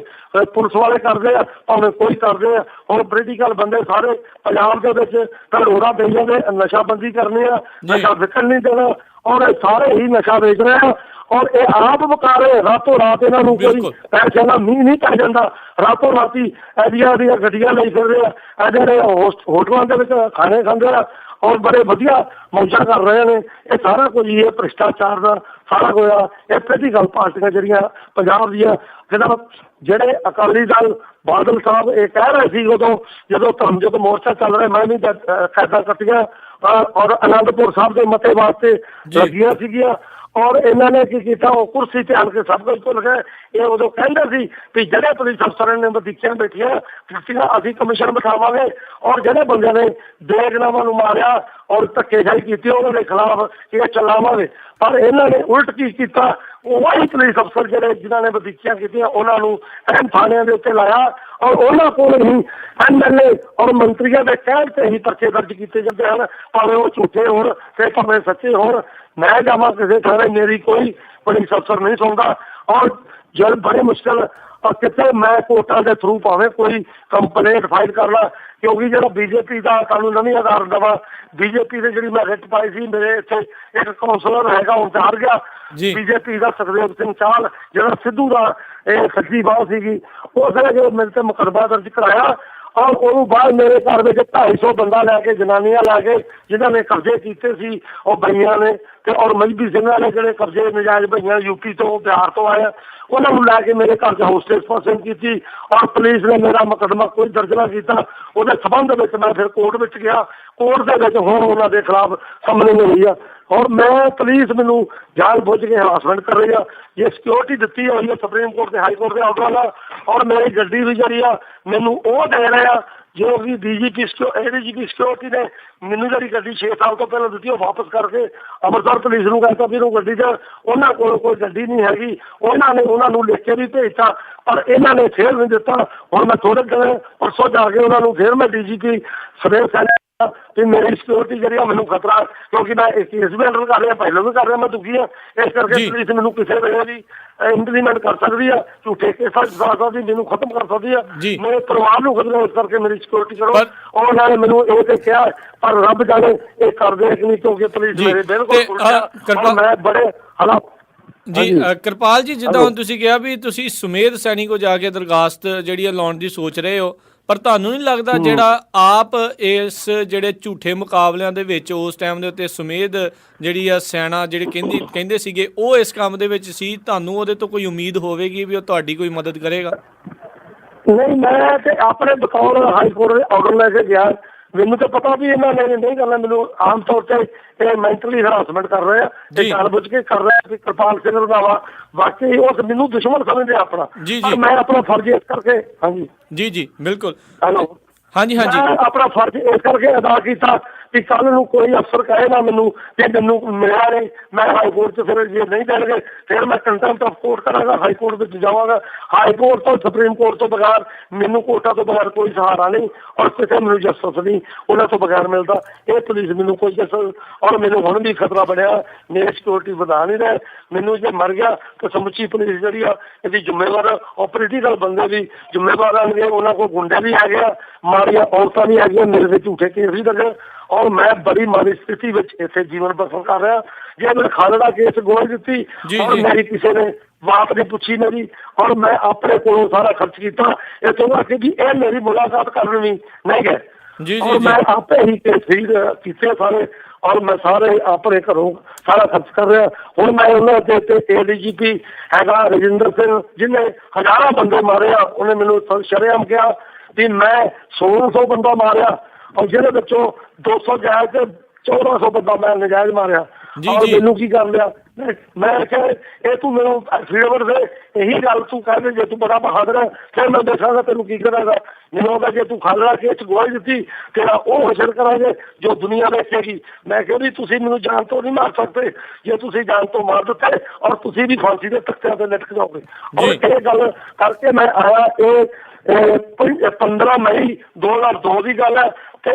ਪੁਲਿਸ ਵਾਲੇ ਕਰਦੇ ਆ ਭਾਵੇਂ ਕੋਈ ਕਰਦੇ ਆ। ਹੁਣ ਪੋਲੀਟੀਕਲ ਬੰਦੇ ਸਾਰੇ ਪੰਜਾਬ ਦੇ ਵਿੱਚ ਕਰੋੜਾਂ ਪਈਆਂ ਦੇ ਨਸ਼ਾਬੰਦੀ ਕਰਨੀ ਆ, ਨਸ਼ਾ ਵਿਕਣ ਨਹੀਂ ਦੇਣਾ ਔਰ ਸਾਰੇ ਹੀ ਨਸ਼ਾ ਵੇਚ ਰਹੇ ਆ ਔਰ ਇਹ ਆਪ ਵਿਕਾ ਰਹੇ। ਰਾਤੋਂ ਰਾਤ ਇਹਨਾਂ ਨੂੰ ਕੋਈ ਪੈਸੇ ਦਾ ਮੀਂਹ ਨਹੀਂ ਪੈ ਜਾਂਦਾ, ਰਾਤੋਂ ਰਾਤੀ ਇਹਦੀਆਂ ਗੱਡੀਆਂ ਲਈ ਫਿਰਦੇ ਆ, ਜਿਹੜੇ ਹੋਟਲਾਂ ਦੇ ਵਿੱਚ ਖਾਣੇ ਖਾਂਦੇ ਆ ਔਰ ਬੜੇ ਵਧੀਆ ਮੌਜਾਂ ਕਰ ਰਹੇ ਨੇ। ਇਹ ਸਾਰਾ ਕੁਝ ਹੀ ਇਹ ਭ੍ਰਿਸ਼ਟਾਚਾਰ ਦਾ ਸਾਰਾ ਕੁਝ ਆ। ਇਹ ਪੋਲੀਟੀਕਲ ਪਾਰਟੀਆਂ ਜਿਹੜੀਆਂ ਪੰਜਾਬ ਦੀਆਂ, ਜਿਹੜੇ ਅਕਾਲੀ ਦਲ ਬਾਦਲ ਸਾਹਿਬ ਇਹ ਕਹਿ ਰਹੇ ਸੀ ਉਦੋਂ ਜਦੋਂ ਧਰਮਯੁੱਧ ਮੋਰਚਾ ਚੱਲ ਰਿਹਾ, ਮੈਂ ਵੀ ਕੈਦਾਂ ਕੱਟੀਆਂ ਔਰ ਅਨੰਦਪੁਰ ਸਾਹਿਬ ਦੇ ਮਤੇ ਵਾਸਤੇ ਲੱਗੀਆਂ ਸੀਗੀਆਂ ਔਰ ਇਹਨਾਂ ਨੇ ਕੀ ਕੀਤਾ, ਉਹ ਕੁਰਸੀ ਤੇ ਆਣ ਕੇ ਸਭ ਕੁਝ ਭੁੱਲ ਗਏ। ਇਹ ਉਦੋਂ ਕਹਿੰਦੇ ਸੀ ਵੀ ਜਿਹੜੇ ਪੁਲਿਸ ਅਫਸਰਾਂ ਨੇ ਵਧੀਕੀਆਂ ਬੈਠੀਆਂ ਅਸੀਂ ਕਮਿਸ਼ਨ ਬਿਠਾਵਾਂਗੇ ਔਰ ਜਿਹੜੇ ਬੰਦਿਆਂ ਨੇ ਬੇਗਨਾਮਾਂ ਨੂੰ ਮਾਰਿਆ ਔਰ ਧੱਕੇਸ਼ਾਹੀ ਕੀਤੀ ਉਹਨਾਂ ਦੇ ਖਿਲਾਫ ਇਹ ਚਲਾਵਾਂਗੇ। ਪਰ ਇਹਨਾਂ ਨੇ ਉਲਟ ਕੀ ਕੀਤਾ, ਉਹੀ ਪੁਲਿਸ ਅਫਸਰ ਜਿਹੜੇ ਜਿਨ੍ਹਾਂ ਨੇ ਵਧੀਕੀਆਂ ਕੀਤੀਆਂ ਉਹਨਾਂ ਨੂੰ ਅਹਿਮ ਥਾਣਿਆਂ ਦੇ ਉੱਤੇ ਲਾਇਆ ਔਰ ਉਹਨਾਂ ਕੋਲ ਹੀ MLA ਔਰ ਮੰਤਰੀਆਂ ਦੇ ਕਹਿਣ ਤੇ ਹੀ ਪਰਚੇ ਦਰਜ ਕੀਤੇ ਜਾਂਦੇ ਹਨ, ਭਾਵੇਂ ਉਹ ਝੂਠੇ ਹੋਣ ਤੇ ਭਾਵੇਂ ਸੱਚੇ ਹੋਣ। ਮੈਂ ਜਾਵਾਂ ਕਿਸੇ ਥਾਣੇ ਮੇਰੀ ਕੋਈ ਪੁਲਿਸ ਅਫਸਰ ਨਹੀਂ ਸੁਣਦਾ ਔਰ ਜਦ ਬੜੇ ਮੁਸ਼ਕਿਲ ਕਿਤੇ ਮੈਂ ਕੋਰਟਾਂ ਦੇ ਥਰੂ ਭਾਵੇਂ ਕੋਈ ਕੰਪਲੇਂਟ ਫਾਈਲ ਕਰ ਲਾ, ਕਿਉਂਕਿ ਜਿਹੜਾ BJP ਦਾ ਕਾਨੂੰਨ ਨਵੀਂ ਆਧਾਰ ਦਵਾ BJP ਦੇ ਜਿਹੜੀ ਮੈਂ ਰਿਟ ਪਾਈ ਸੀ, ਮੇਰੇ ਇੱਥੇ ਇੱਕ ਕਾਉਂਸਲਰ ਹੈਗਾ ਉਹ ਚਾਰ ਗਿਆ BJP ਦਾ ਸੁਖਦੇਵ ਸਿੰਘ ਚਾਹਲ, ਜਿਹੜਾ ਸਿੱਧੂ ਦਾ ਇਹ ਸੱਜੀ ਬਾਹ ਸੀਗੀ, ਉਸਨੇ ਜੋ ਮੇਰੇ ਤੇ ਮੁਕੱਦਮਾ ਦਰਜ ਕਰਾਇਆ ਔਰ ਉਹਨੂੰ ਬਾਅਦ ਮੇਰੇ ਘਰ ਵਿੱਚ 250 ਬੰਦਾ ਲੈ ਕੇ, ਜਨਾਨੀਆਂ ਲੈ ਕੇ, ਜਿਨ੍ਹਾਂ ਨੇ ਕਬਜ਼ੇ ਕੀਤੇ ਸੀ ਉਹ ਬਈਆਂ ਨੇ, ਤੇ ਔਰ ਮਜਬੀ ਸਿੰਘਾਂ ਨੇ ਜਿਹੜੇ ਕਬਜ਼ੇ ਨਜਾਇਜ਼ ਬਈਆਂ ਯੂਪੀ ਤੋਂ ਬਿਹਾਰ ਤੋਂ ਆਏ, ਉਹਨਾਂ ਨੂੰ ਲੈ ਕੇ ਮੇਰੇ ਘਰ 'ਚ ਹੋਸਟੇਜ ਪਰਸਨ ਕੀਤੀ। ਔਰ ਪੁਲਿਸ ਨੇ ਮੇਰਾ ਮੁਕੱਦਮਾ ਕੋਈ ਦਰਜ ਨਾ ਕੀਤਾ। ਉਹਦੇ ਸਬੰਧ ਵਿੱਚ ਮੈਂ ਫਿਰ ਕੋਰਟ ਵਿੱਚ ਗਿਆ। ਕੋਰਟ ਦੇ ਵਿੱਚ ਹੁਣ ਉਹਨਾਂ ਦੇ ਖਿਲਾਫ ਸਮਨਿੰਗ ਹੋਈ ਆ। ਔਰ ਮੈਂ ਪੁਲਿਸ ਮੈਨੂੰ ਜਾਣ ਬੁੱਝ ਕੇ ਹਰਾਸਮੈਂਟ ਕਰ ਰਹੀ ਆ। ਜੇ ਸਿਕਿਉਰਿਟੀ ਦਿੱਤੀ ਹੋਈ ਹੈ ਸੁਪਰੀਮ ਕੋਰਟ ਤੇ ਹਾਈ ਕੋਰਟ ਦੇ ਆਰਡਰ ਨਾਲ, ਔਰ ਮੇਰੀ ਗੱਡੀ ਵੀ ਜਿਹੜੀ ਆ ਮੈਨੂੰ ਉਹ ਦੇ ਰਹੇ ਆ ਜੋ ਕਿ ਡੀਜੀਪੀ ਸਿਕਿਉਰਿਟੀ ਨੇ ਮੈਨੂੰ ਜਿਹੜੀ ਗੱਡੀ 6 ਸਾਲ ਤੋਂ ਪਹਿਲਾਂ ਦਿੱਤੀ ਉਹ ਵਾਪਸ ਕਰਕੇ ਅੰਮ੍ਰਿਤਸਰ ਪੁਲਿਸ ਨੂੰ ਕਹਿੰਦਾ ਵੀ ਉਹ ਗੱਡੀ 'ਚ ਉਹਨਾਂ ਕੋਲ ਕੋਈ ਗੱਡੀ ਨਹੀਂ ਹੈਗੀ। ਉਹਨਾਂ ਨੇ ਉਹਨਾਂ ਨੂੰ ਲਿਖ ਕੇ ਵੀ ਭੇਜਤਾ, ਪਰ ਇਹਨਾਂ ਨੇ ਫੇਰ ਨਹੀਂ ਦਿੱਤਾ। ਹੁਣ ਮੈਂ ਥੋੜੇ ਦਿਨ ਪਰਸੋਂ ਜਾ ਕੇ ਉਹਨਾਂ ਨੂੰ ਫੇਰ ਮੈਂ ਡੀਜੀਪੀ ਸਵੇਰ ਵੀ ਮੇਰੀ ਸਿਕਿਉਰਿਟੀ ਜਿਹੜੀ ਆ ਮੈਨੂੰ ਖਤਰਾ, ਕਿਉਂਕਿ ਮੈਂ ਇਸ ਕੇਸ ਵੀ ਹੈਂਡਲ ਕਰ ਰਿਹਾ, ਪਹਿਲਾਂ ਵੀ ਕਰ ਰਿਹਾ, ਮੈਂ ਦੁਖੀ ਆ। ਇਸ ਕਰਕੇ ਪੁਲਿਸ ਮੈਨੂੰ ਕਿਸੇ ਵੇਲੇ ਵੀ ਇੰਪਲੀਮੈਂਟ ਕਰ ਸਕਦੀ ਆ, ਝੂਠੇ ਕੇਸਾਂ 'ਚ ਫਸਾ ਸਕਦੀ, ਮੈਨੂੰ ਖਤਮ ਕਰ ਸਕਦੀ ਆ, ਮੇਰੇ ਪਰਿਵਾਰ ਨੂੰ ਖਤਰਾ। ਇਸ ਕਰਕੇ ਮੇਰੀ ਸਿਕਿਉਰਿਟੀ ਕਰੋ। ਔਰ ਉਹਨਾਂ ਨੇ ਮੈਨੂੰ ਇਹ ਤੇ ਕਿਹਾ, ਪਰ ਰੱਬ ਜਾਣੇ ਇਹ ਕਰਦੇ ਕਿ ਨਹੀਂ, ਕਿਉਂਕਿ ਪੁਲਿਸ ਮੇਰੇ ਬਿਲਕੁਲ ਮੈਂ ਬੜੇ ਹਾਲਾਤ। ਜੀ ਕਿਰਪਾਲ ਜੀ, ਜਿੱਦਾਂ ਹੁਣ ਤੁਸੀਂ ਕਿਹਾ ਵੀ ਤੁਸੀਂ ਸੁਮੇਧ ਸੈਣੀ ਕੋ ਜਾ ਕੇ ਦਰਖਾਸਤ ਜਿਹੜੀ ਆ ਲਾਉਣ ਦੀ ਸੋਚ ਰਹੇ ਹੋ, ਪਰ ਤੁਹਾਨੂੰ ਨਹੀਂ ਲੱਗਦਾ ਜਿਹੜਾ ਆਪ ਇਸ ਜਿਹੜੇ ਝੂਠੇ ਮੁਕਾਬਲਿਆਂ ਦੇ ਵਿੱਚ ਉਸ ਟਾਈਮ ਦੇ ਉੱਤੇ ਸੁਮੇਧ ਜਿਹੜੀ ਆ ਸੈਣਾ ਜਿਹੜੇ ਕਹਿੰਦੇ ਸੀਗੇ ਉਹ ਇਸ ਕੰਮ ਦੇ ਵਿੱਚ ਸੀ, ਤੁਹਾਨੂੰ ਉਹਦੇ ਤੋਂ ਕੋਈ ਉਮੀਦ ਹੋਵੇਗੀ ਵੀ ਉਹ ਤੁਹਾਡੀ ਕੋਈ ਮਦਦ ਕਰੇਗਾ? ਨਹੀਂ, ਮੈਂ ਤੇ ਆਪਣੇ ਬਤੌਰ ਹਾਈ ਕੋਰਟ ਦੇ ਆਰਡਰ ਲੈ ਕੇ ਗਿਆ। ਮੈਨੂੰ ਤਾਂ ਪਤਾ ਵੀ ਇਹਨਾਂ ਨੇ ਨਹੀਂ ਕਰਨਾ। ਮੈਨੂੰ ਆਮ ਤੌਰ ਤੇ ਇਹ ਮੈਂਟਲੀ ਹਰਾਸਮੈਂਟ ਕਰ ਰਹੇ ਆ ਤੇ ਜਾਣਬੁੱਝ ਕੇ ਕਰ ਰਹੇ ਆ ਕਿ ਕਿਰਪਾਲ ਸਿੰਘ ਰੰਧਾਵਾ ਵਾਕਈ ਉਹ ਮੈਨੂੰ ਦੁਸ਼ਮਣ ਸਮਝਦੇ ਆਪਣਾ। ਪਰ ਮੈਂ ਆਪਣਾ ਫਰਜ਼ ਇਸ ਕਰਕੇ ਜੀ ਬਿਲਕੁਲ ਮੈਂ ਆਪਣਾ ਫਰਜ਼ ਇਸ ਕਰਕੇ ਅਦਾ ਕੀਤਾ ਕਿ ਕੱਲ ਨੂੰ ਕੋਈ ਅਫਸਰ ਕਹੇ ਨਾ ਮੈਨੂੰ ਕਿ ਮੈਨੂੰ ਮਿਲਿਆ ਨਹੀਂ, ਮੈਂ ਹਾਈ ਕੋਰਟ 'ਚ ਫਿਰ ਜੇ ਨਹੀਂ ਦੇਣਗੇ ਫਿਰ ਮੈਂ ਕੰਟੈਂਪਟ ਆਫ ਕੋਰਟ ਕਰਾਂਗਾ, ਹਾਈ ਕੋਰਟ ਵਿੱਚ ਜਾਵਾਂਗਾ। ਹਾਈ ਕੋਰਟ ਤੋਂ ਸੁਪਰੀਮ ਕੋਰਟ ਤੋਂ ਬਗੈਰ ਮੈਨੂੰ ਕੋਰਟਾਂ ਤੋਂ ਬਗੈਰ ਕੋਈ ਸਹਾਰਾ ਨਹੀਂ, ਔਰ ਕਿਸੇ ਮੈਨੂੰ ਜਸਟਿਸ ਨਹੀਂ ਉਹਨਾਂ ਤੋਂ ਬਗੈਰ ਮਿਲਦਾ। ਇਹ ਪੁਲਿਸ ਮੈਨੂੰ ਕੋਈ ਜਸਟਿਸ, ਔਰ ਮੈਨੂੰ ਹੁਣ ਵੀ ਖਤਰਾ ਬਣਿਆ, ਮੇਰੀ ਸਿਕਿਉਰਿਟੀ ਵਧਾ ਨਹੀਂ ਰਹੇ। ਮੈਨੂੰ ਜੇ ਮਰ ਗਿਆ ਤਾਂ ਸਮੁੱਚੀ ਪੁਲਿਸ ਜਿਹੜੀ ਆ ਇਹਦੀ ਜ਼ਿੰਮੇਵਾਰ, ਔਰ ਪੋਲੀਟੀਕਲ ਬੰਦੇ ਵੀ ਜ਼ਿੰਮੇਵਾਰ ਆਣਗੇ। ਉਹਨਾਂ ਕੋਲ ਗੁੰਡੇ ਵੀ ਹੈਗੇ ਆ, ਮਾੜੀਆਂ ਔਰਤਾਂ ਵੀ ਹੈਗੀਆਂ, ਮੇਰੇ ਤੇ ਝੂਠੇ ਕੇਸ ਵੀ ਲੱਗੇ, ਔਰ ਮੈਂ ਬੜੀ ਮਾੜੀ ਸਥਿਤੀ ਵਿੱਚ ਇੱਥੇ ਜੀਵਨ ਬਸਰ ਕਰ ਰਿਹਾ। ਜੇ ਮੈਂ ਖਾਲੜਾ ਕੇਸ ਗੋਲ ਦਿੱਤੀ ਔਰ ਮੇਰੀ ਕਿਸੇ ਨੇ ਬਾਤ ਨਹੀਂ ਪੁੱਛੀ ਮੇਰੀ, ਔਰ ਮੈਂ ਆਪਣੇ ਕੋਲੋਂ ਸਾਰਾ ਖਰਚ ਕੀਤਾ ਇੱਥੋਂ ਤੱਕ ਕਿ ਵੀ ਇਹ ਮੇਰੀ ਮੁਲਾਕਾਤ ਕਰਨ ਵੀ ਨਹੀਂ ਗਏ। ਔਰ ਮੈਂ ਆਪੇ ਹੀ ਕੀਤੇ ਸਾਰੇ, ਔਰ ਮੈਂ ਸਾਰੇ ਆਪਣੇ ਘਰੋਂ ਸਾਰਾ ਖਰਚ ਕਰ ਰਿਹਾ। ਹੁਣ ਮੈਂ ਉਹਨਾਂ ਦੇ ADGP ਹੈਗਾ ਰਜਿੰਦਰ ਸਿੰਘ, ਜਿਹਨੇ ਹਜ਼ਾਰਾਂ ਬੰਦੇ ਮਾਰੇ ਆ, ਉਹਨੇ ਮੈਨੂੰ ਸ਼ਰੇਆਮ ਕਿਹਾ ਵੀ ਮੈਂ 1600 ਬੰਦਾ ਮਾਰਿਆ, ਔਰ ਜਿਹਦੇ ਵਿੱਚੋਂ 200 ਜਾਇਜ਼ ਤੇ 1400 ਬੰਦਾ ਮੈਂ ਨਜਾਇਜ਼ ਮਾਰਿਆ। ਔਰ ਮੈਨੂੰ ਕੀ ਕਰ ਲਿਆ? ਮੈਂ ਕਿਹਾ ਇਹ ਤੂੰ ਮੈਨੂੰ ਫੀਵਰ ਦੇ ਇਹੀ ਗੱਲ ਤੂੰ ਕਹਿੰਦੇ ਜੇ ਤੂੰ ਬੜਾ ਬਹਾਦਰ ਹੈ ਫਿਰ ਮੈਂ ਦੇਖਾਂਗਾ ਤੈਨੂੰ ਕੀ ਕਰਾਂਗਾ। ਮੈਨੂੰ ਉਹਦਾ ਜੇ ਤੂੰ ਖਾਲੜਾ ਕੇਸ 'ਚ ਗਵਾਹੀ ਦਿੱਤੀ ਤੇਰਾ ਉਹ ਹਸ਼ਰ ਕਰਾਂਗੇ ਜੋ ਦੁਨੀਆ ਵੇਖੇਗੀ। ਮੈਂ ਕਿਹਾ ਵੀ ਤੁਸੀਂ ਮੈਨੂੰ ਜਾਨ ਤੋਂ ਨਹੀਂ ਮਾਰ ਸਕਦੇ, ਜੇ ਤੁਸੀਂ ਜਾਨ ਤੋਂ ਮਾਰ ਦਿੱਤੇ ਔਰ ਤੁਸੀਂ ਵੀ ਫਾਂਸੀ ਦੇ ਤਖਤਿਆਂ ਤੇ ਲਟਕ ਜਾਓਗੇ। ਔਰ ਇਹ ਗੱਲ ਕਰਕੇ ਮੈਂ ਆਇਆ। ਇਹ 15 ਮਈ 2002 ਦੀ ਗੱਲ ਹੈ ਤੇ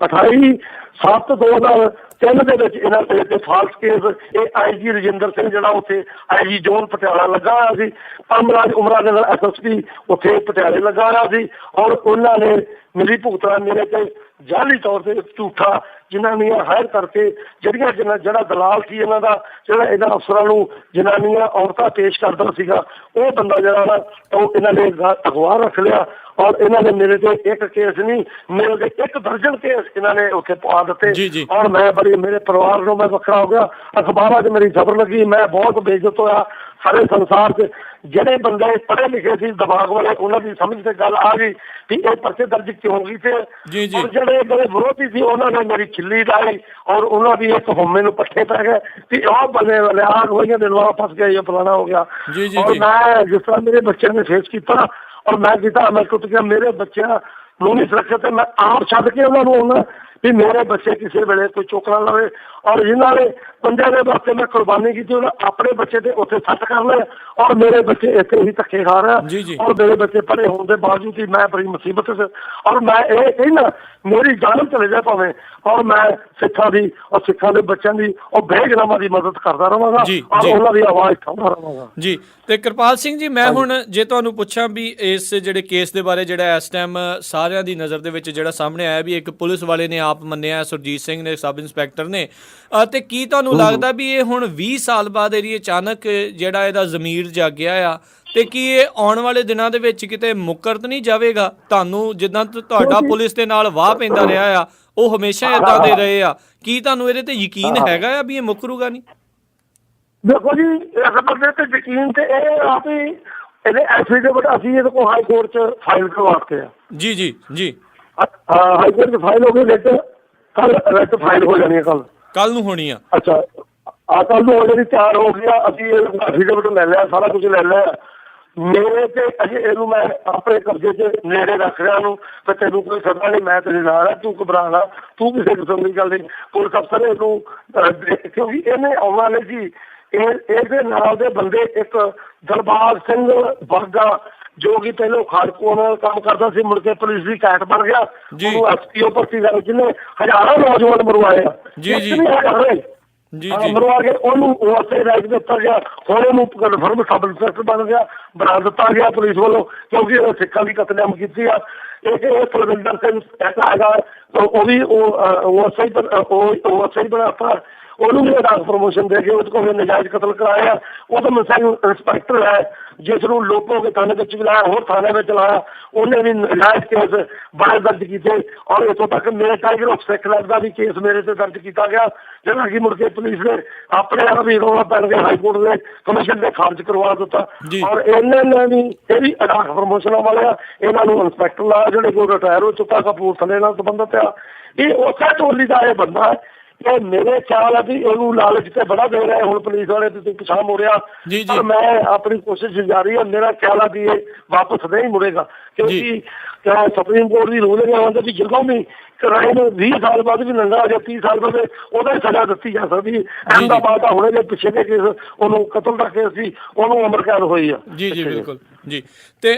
28/7/2003 ਦੇ ਵਿੱਚ ਇਹਨਾਂ ਦੇ ਫਾਲਸ ਕੇਸ ਇਹ IG ਰਜਿੰਦਰ ਸਿੰਘ ਜਿਹੜਾ ਉੱਥੇ IG ਜ਼ੋਨ ਪਟਿਆਲਾ ਲੱਗਾ ਹੋਇਆ ਸੀ, ਅਮਰਾਜ ਉਮਰਾਨਗਰ SSP ਉੱਥੇ ਪਟਿਆਲੇ ਲੱਗਾ ਹੋਇਆ ਸੀ, ਔਰ ਉਹਨਾਂ ਨੇ ਮਿਲੀ ਭੁਗਤਾਨ ਮੇਰੇ ਤੇ ਜਾਲੀ ਤੌਰ ਤੇ ਝੂਠਾ ਜਨਾਨੀਆਂ ਹਾਇਰ ਕਰਕੇ ਜਿਹੜਾ ਦਲਾਲ ਸੀ ਇਹਨਾਂ ਦਾ, ਜਿਹੜਾ ਇਹਨਾਂ ਅਫਸਰਾਂ ਨੂੰ ਜਨਾਨੀਆਂ ਔਰਤਾਂ ਪੇਸ਼ ਕਰਦਾ ਸੀਗਾ, ਉਹ ਬੰਦਾ ਜਿਹੜਾ ਨਾ ਉਹ ਇਹਨਾਂ ਨੇ ਅਖਬਾਰ ਰੱਖ ਲਿਆ। ਔਰ ਇਹਨਾਂ ਨੇ ਮੇਰੇ ਤੇ ਇੱਕ ਕੇਸ ਨਹੀਂ, ਮੇਰੇ ਤੇ 1 ਦਰਜਨ ਕੇਸ ਇਹਨਾਂ ਨੇ ਉੱਥੇ ਪਾ ਦਿੱਤੇ। ਔਰ ਮੈਂ ਮੇਰੇ ਪਰਿਵਾਰ ਨੂੰ ਮੈਂ ਵੱਖਰਾ ਹੋ ਗਿਆ, ਅਖਬਾਰਾਂ 'ਚ ਮੇਰੀ ਖਬਰ ਲੱਗੀ, ਮੈਂ ਬਹੁਤ ਬੇਇੱਜ਼ਤ ਹੋਇਆ ਸਾਰੇ ਸੰਸਾਰ 'ਚ। ਜਿਹੜੇ ਬੰਦੇ ਪੜ੍ਹੇ ਲਿਖੇ ਸੀ ਦਿਮਾਗ ਵਾਲੇ, ਉਹਨਾਂ ਦੀ ਸਮਝ ਤੇ ਗੱਲ ਆ ਗਈ ਵੀ ਇਹ ਪਰਚੇ ਦਰਜ ਕਿਉਂ ਕੀਤੇ। ਔਰ ਜਿਹੜੇ ਮੇਰੇ ਵਿਰੋਧੀ ਸੀ ਉਹਨਾਂ ਨੇ ਮੇਰੀ ਖਿੱਲੀ ਲਾਈ, ਔਰ ਉਹਨਾਂ ਦੀ ਇੱਕ ਹਉਮੈ ਨੂੰ ਪੱਠੇ ਪੈ ਗਏ ਵੀ ਉਹ ਬੰਦੇ ਵਾਲੇ ਆਗ ਹੋਈਆਂ ਦੇ ਲਵਾ ਫਸ ਗਿਆ, ਇਹ ਫਲਾਣਾ ਹੋ ਗਿਆ। ਔਰ ਮੈਂ ਜਿਸ ਤਰ੍ਹਾਂ ਮੇਰੇ ਬੱਚਿਆਂ ਨੇ ਫੇਸ ਕੀਤਾ ਔਰ ਮੈਂ ਕੀਤਾ, ਮੈਂ ਟੁੱਟ ਗਿਆ। ਮੇਰੇ ਬੱਚਿਆਂ ਨੂੰ ਨਹੀਂ ਸੁਰੱਖਿਆ ਤੇ ਮੈਂ ਆਪ ਛੱਡ ਕੇ ਉਹਨਾਂ ਨੂੰ ਆਉਣਾ ਵੀ ਮੇਰੇ ਬੱਚੇ ਕਿਸੇ ਵੇਲੇ ਕੋਈ ਚੁੱਕ ਨਾ ਲਵੇ। ਔਰ ਜਿਨ੍ਹਾਂ ਨੇ ਬੰਦਿਆਂ ਦੇ ਵਾਸਤੇ ਮੈਂ ਕੁਰਬਾਨੀ ਕੀਤੀ, ਉਹਨਾਂ ਆਪਣੇ ਬੱਚੇ ਤੇ ਉੱਥੇ ਸੱਟ ਕਰ ਲਏ, ਔਰ ਮੇਰੇ ਬੱਚੇ ਇੱਥੇ ਹੀ ਧੱਕੇ ਖਾ ਰਹੇ। ਔਰ ਮੇਰੇ ਬੱਚੇ ਪੜ੍ਹੇ ਹੋਣ ਦੇ ਬਾਵਜੂਦ ਵੀ ਮੈਂ ਬੜੀ ਮੁਸੀਬਤ 'ਚ। ਔਰ ਮੈਂ ਇਹ ਕਹਿਣਾ ਮੇਰੀ ਜਾਨ ਚਲੇ ਜਾਏ ਭਾਵੇਂ, ਔਰ ਮੈਂ ਸਿੱਖਾਂ ਦੀ ਔਰ ਸਿੱਖਾਂ ਦੇ ਬੱਚਿਆਂ ਦੀ ਔਰ ਬੇਗਨਾਮਾਂ ਦੀ ਮਦਦ ਕਰਦਾ ਰਹਾਂਗਾ ਔਰ ਉਹਨਾਂ ਦੀ ਆਵਾਜ਼ ਉਠਾਉਂਦਾ ਰਹਾਂਗਾ। ਜੀ ਤੇ ਕਿਰਪਾਲ ਸਿੰਘ ਜੀ, ਮੈਂ ਹੁਣ ਜੇ ਤੁਹਾਨੂੰ ਪੁੱਛਾਂ ਵੀ ਇਸ ਜਿਹੜੇ ਕੇਸ ਦੇ ਬਾਰੇ ਜਿਹੜਾ ਇਸ ਟਾਈਮ ਸਾਰਿਆਂ ਦੀ ਨਜ਼ਰ ਦੇ ਵਿੱਚ ਜਿਹੜਾ ਸਾਹਮਣੇ ਆਇਆ ਵੀ ਇੱਕ ਪੁਲਿਸ ਵਾਲੇ ਨੇ ਆਪ ਆਪ ਮੰਨਿਆ ਸੁਰਜੀਤ ਸਿੰਘ ਨੇ, ਸਬ ਇੰਸਪੈਕਟਰ ਨੇ। ਤੇ ਕੀ ਤੁਹਾਨੂੰ ਲੱਗਦਾ ਵੀ ਇਹ ਹੁਣ 20 ਸਾਲ ਬਾਅਦ ਇਹਦੀ ਅਚਾਨਕ ਜਿਹੜਾ ਇਹਦਾ ਜ਼ਮੀਰ ਜਾਗਿਆ ਆ, ਤੇ ਕੀ ਇਹ ਆਉਣ ਵਾਲੇ ਦਿਨਾਂ ਦੇ ਵਿੱਚ ਕਿਤੇ ਮੁੱਕਰ ਤਾਂ ਨਹੀਂ ਜਾਵੇਗਾ? ਤੁਹਾਨੂੰ ਜਿੱਦਾਂ ਤੁਹਾਡਾ ਪੁਲਿਸ ਦੇ ਨਾਲ ਵਾਹ ਪੈਂਦਾ ਰਿਹਾ ਆ, ਉਹ ਹਮੇਸ਼ਾ ਇਦਾਂ ਦੇ ਰਹੇ ਆ, ਕੀ ਤੁਹਾਨੂੰ ਇਹਦੇ ਤੇ ਯਕੀਨ ਹੈਗਾ ਆ ਵੀ ਇਹ ਮੁੱਕਰੂਗਾ ਨਹੀਂ? ਦੇਖੋ ਜੀ, ਇਸ ਬੰਦੇ ਤੇ ਯਕੀਨ ਤੇ ਇਹ ਆਪ ਹੀ ਇਹਦੇ ਐਫੀਡੇਵਿਟ ਅਸੀਂ ਇਹਦੇ ਕੋਲ ਹਾਈ ਕੋਰਟ 'ਚ ਫਾਈਲ ਕਰਵਾਤੇ ਆ। ਜੀ ਜੀ ਜੀ, ਹਾਈ ਕੋਰਟ 'ਚ ਫਾਈਲ ਹੋ ਗਈ, ਕੱਲ ਫਾਈਲ ਹੋ ਜਾਣੀ ਹੈ, ਕੱਲ ਨੂੰ ਹੋਣੀ ਆ। ਅੱਛਾ, ਕੱਲ ਨੂੰ ਆਲਰੇਡੀ ਤਿਆਰ ਹੋ ਗਿਆ, ਅਸੀਂ ਐਫੀਡੇਵਿਟ ਲੈ ਲਿਆ, ਸਾਰਾ ਕੁਝ ਲੈ ਲਿਆ। ਮੇਰੇ ਤੇ ਅਜੇ ਇਹਨੂੰ ਮੈਂ ਆਪਣੇ ਕਬਜ਼ੇ 'ਚ ਨੇੜੇ ਰੱਖ ਰਿਹਾ ਉਹਨੂੰ, ਤੇ ਤੈਨੂੰ ਕੋਈ ਖਤਰਾ ਨਹੀਂ, ਮੈਂ ਤੇਰੇ ਨਾਲ ਆ, ਤੂੰ ਘਬਰਾ ਨਾ, ਤੂੰ ਕਿਸੇ ਕਿਸਮ ਦੀ ਗੱਲ ਨਹੀਂ। ਪੁਲਿਸ ਅਫਸਰ ਇਹਨੂੰ ਕਿਉਂਕਿ ਇਹਨੇ ਆਉਣਾ ਨਹੀਂ ਸੀ। ਇਹਦੇ ਨਾਲ ਦੇ ਬੰਦੇ ਇੱਕ ਦਰਬਾਰ ਸਿੰਘ ਬਾਗਾ, ਜੋ ਕਿ ਪਹਿਲਾਂ ਖਾੜਕੂਆਂ ਨਾਲ ਕੰਮ ਕਰਦਾ ਸੀ, ਮੁੜ ਕੇ ਪੁਲਿਸ ਦੀ ਕੈਟ ਬਣ ਗਿਆ, ਉਹਨੂੰ ਐਸਪੀਓ ਭਰਤੀ ਕਰ, ਜਿਹਨੇ ਹਜ਼ਾਰਾਂ ਨੌਜਵਾਨ ਮਰਵਾਏ ਆ। ਮਰਵਾ ਕੇ ਉਹਨੂੰ ਉਸੇ ਰਾਜ ਦੇ ਉੱਤਰ ਗਿਆ, ਹੁਣ ਉਹਨੂੰ ਕਨਫਰਮ ਸਬ ਇੰਸਪੈਕਟਰ ਬਣ ਗਿਆ, ਬਣਾ ਦਿੱਤਾ ਗਿਆ ਪੁਲਿਸ ਵੱਲੋਂ, ਕਿਉਂਕਿ ਉਹ ਸਿੱਖਾਂ ਦੀ ਕਤਲੇਆਮ ਕੀਤੀ ਆ। ਇਹ ਕੁਲਵਿੰਦਰ ਸਿੰਘ ਹੈਗਾ, ਉਹ ਵੀ ਉਸੇ ਹੀ ਬਣਾਤਾ, ਉਹਨੂੰ ਵੀ ਅਦਾਲਤ ਪ੍ਰਮੋਸ਼ਨ ਦੇ ਕੇ ਉਹਦੇ ਕੋਲ ਨਜਾਇਜ਼ ਕਤਲ ਕਰਾਇਆ। ਉਹ ਤਾਂ ਮੈਨੂੰ ਇੰਸਪੈਕਟਰ ਹੈ, ਜਿਸ ਨੂੰ ਲੋਪੋ ਕੇ ਥਾਣੇ ਵਿੱਚ ਵੀ ਲਾਇਆ, ਹੋਰ ਥਾਣੇ ਵਿੱਚ ਲਾਇਆ, ਉਹਨੇ ਵੀ ਨਜਾਇਜ਼ ਕੇਸ ਬੜੇ ਦਰਜ ਕੀਤੇ। ਔਰ ਇੱਥੋਂ ਤੱਕ ਮੇਰੇ ਟਾਈਗਰ ਆਫ ਸਿੱਖ ਦਾ ਵੀ ਕੇਸ ਮੇਰੇ ਤੇ ਦਰਜ ਕੀਤਾ ਗਿਆ, ਜਿਹੜਾ ਕਿ ਮੁੜ ਕੇ ਪੁਲਿਸ ਨੇ ਆਪਣੇ ਆਪ ਹੀ ਰੌਲਾ ਪੈਣ ਕੇ ਹਾਈ ਕੋਰਟ ਦੇ ਕਮਿਸ਼ਨ ਨੇ ਖਾਰਜ ਕਰਵਾ ਦਿੱਤਾ। ਔਰ ਇਹਨਾਂ ਨੇ ਵੀ ਇਹ ਵੀ ਅਦਾਲਤ ਪ੍ਰਮੋਸ਼ਨਾਂ ਵਾਲੇ ਆ, ਇਹਨਾਂ ਨੂੰ ਇੰਸਪੈਕਟਰ ਲਾਇਆ, ਜਿਹੜੇ ਕੋਈ ਰਿਟਾਇਰ ਹੋ ਚੁੱਕਾ ਕਪੂਰਥਲੇ ਨਾਲ ਸੰਬੰਧਿਤ ਆ। ਇਹ ਉਸੇ ਟੋਲੀ ਦਾ ਇਹ ਬੰਦਾ ਹੈ। ਇਹ ਮੇਰੇ ਖਿਆਲ ਆ ਵੀ ਇਹਨੂੰ ਲਾਲਚ ਤੇ ਬੜਾ ਦੇ ਰਿਹਾ ਹੁਣ ਪੁਲਿਸ ਵਾਲੇ ਤੇ ਪਛਾਣ ਹੋ ਰਿਹਾ, ਪਰ ਮੈਂ ਆਪਣੀ ਕੋਸ਼ਿਸ਼ ਜਾਰੀ ਹੈ। ਮੇਰਾ ਖਿਆਲ ਆ ਵੀ ਇਹ ਵਾਪਸ ਨਹੀਂ ਮੁੜੇਗਾ, ਕਿਉਂਕਿ ਸੁਪਰੀਮ ਕੋਰਟ ਦੀ ਰੂਲਿੰਗ ਆਉਂਦਾ ਵੀ ਜਦੋਂ ਵੀ ਕਿਰਾਏ ਨੂੰ 20 ਸਾਲ ਬਾਅਦ ਵੀ ਨੰਗਾ ਆ ਜਾ 30 ਸਾਲ ਬਾਅਦ ਉਹਦਾ ਸਜ਼ਾ ਦਿੱਤੀ ਜਾ ਸਕਦੀ। ਅਹਿਮਦਾਬਾਦ ਦਾ ਹੁਣੇ ਦੇ ਪਿੱਛੇ ਦੇ ਕੇਸ, ਉਹਨੂੰ ਕਤਲ ਦਾ ਕੇਸ ਸੀ, ਉਹਨੂੰ ਉਮਰ ਕੈਦ ਹੋਈ ਆ। ਜੀ ਜੀ ਬਿਲਕੁਲ ਜੀ। ਤੇ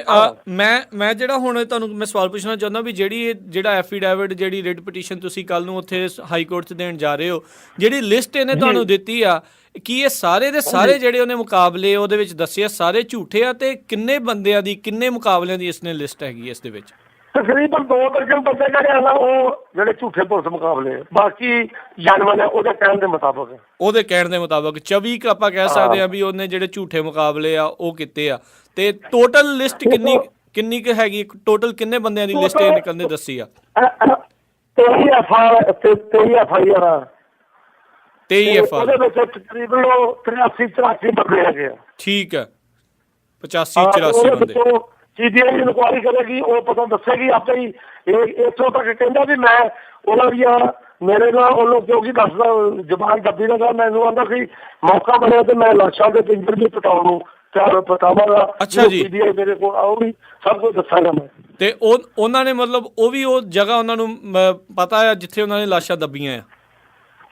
ਮੈਂ ਜਿਹੜਾ ਹੁਣ ਤੁਹਾਨੂੰ ਮੈਂ ਸਵਾਲ ਪੁੱਛਣਾ ਚਾਹੁੰਦਾ ਵੀ ਜਿਹੜਾ ਐਫੀਡੇਵਿਟ, ਜਿਹੜੀ ਰਿਟ ਪਟੀਸ਼ਨ ਤੁਸੀਂ ਕੱਲ ਨੂੰ ਉੱਥੇ ਹਾਈ ਕੋਰਟ 'ਚ ਦੇਣ ਜਾ ਰਹੇ ਹੋ, ਜਿਹੜੀ ਲਿਸਟ ਇਹਨੇ ਤੁਹਾਨੂੰ ਦਿੱਤੀ ਆ, ਕੀ ਇਹ ਸਾਰੇ ਦੇ ਸਾਰੇ ਜਿਹੜੇ ਉਹਨੇ ਮੁਕਾਬਲੇ ਉਹਦੇ ਵਿੱਚ ਦੱਸਿਆ ਸਾਰੇ ਝੂਠੇ ਆ? ਤੇ ਕਿੰਨੇ ਬੰਦਿਆਂ ਦੀ, ਕਿੰਨੇ ਮੁਕਾਬਲਿਆਂ ਦੀ ਇਸਨੇ ਲਿਸਟ ਹੈਗੀ ਇਸ ਦੇ ਵਿੱਚ? ਤਕਰੀਬਨ 2 ਦਰਜਨ ਬੰਦੇ ਜਿਹੜੇ ਆ ਨਾ, ਉਹ ਜਿਹੜੇ ਝੂਠੇ ਪੁਲਿਸ ਮੁਕਾਬਲੇ, ਬਾਕੀ ਜਾਨਵਰ ਉਹਦੇ ਕਹਿਣ ਦੇ ਮੁਤਾਬਕ 24 ਆਪਾਂ ਕਹਿ ਸਕਦੇ ਆ ਵੀ ਉਹਨੇ ਜਿਹੜੇ ਝੂਠੇ ਮੁਕਾਬਲੇ ਆ ਉਹ ਕੀਤੇ ਆ। ਤੇ ਟੋਟਲ ਲਿਸਟ ਕਿੰਨੀ ਕੁ ਹੈਗੀ? ਟੋਟਲ ਕਿੰਨੇ ਬੰਦਿਆਂ ਦੀ ਲਿਸਟ ਇਹ ਨਿਕਲਦੇ ਦੱਸੀ ਆ? 23 FIR ਆ। 23 FIR ਉਹਦੇ ਵਿੱਚ ਤਕਰੀਬਨ 83-84 ਬੰਦੇ ਹੈਗੇ ਆ। ਠੀਕ ਹੈ, 85-84 ਬੰਦੇ। CBI ਇਨਕੁਆਇਰੀ ਕਰੇਗੀ, ਉਹ ਪਤਾ ਦੱਸੇਗੀ ਆਪੇ ਹੀ। ਇੱਥੋਂ ਤੱਕ ਕਹਿੰਦਾ ਵੀ ਮੈਂ ਉਹਨਾਂ ਦੀਆਂ ਮੇਰੇ ਨਾਲ ਉਹਨੂੰ ਕਿਉਂਕਿ ਦੱਸਦਾ ਜ਼ਬਾਨ ਦੱਬੀ ਨਾ, ਮੈਨੂੰ ਆਉਂਦਾ ਸੀ ਮੌਕਾ ਬਣਿਆ ਤੇ ਮੈਂ ਲਾਸ਼ਾਂ ਦੇ ਪਿੰਜਰ ਵੀ ਪਟਾਉਣ ਨੂੰ ਤਿਆਰ ਪਟਾਵਾਂਗਾ। ਅੱਛਾ ਜੀ, CBI ਮੇਰੇ ਕੋਲ ਆਉਗੀ, ਸਭ ਕੁਝ ਦੱਸਾਂਗਾ ਮੈਂ। ਤੇ ਉਹਨਾਂ ਨੇ ਮਤਲਬ ਉਹ ਜਗ੍ਹਾ ਉਹਨਾਂ ਨੂੰ ਪਤਾ ਆ ਜਿੱਥੇ ਉਹਨਾਂ ਨੇ ਲਾਸ਼ਾਂ ਦੱਬੀਆਂ ਆ?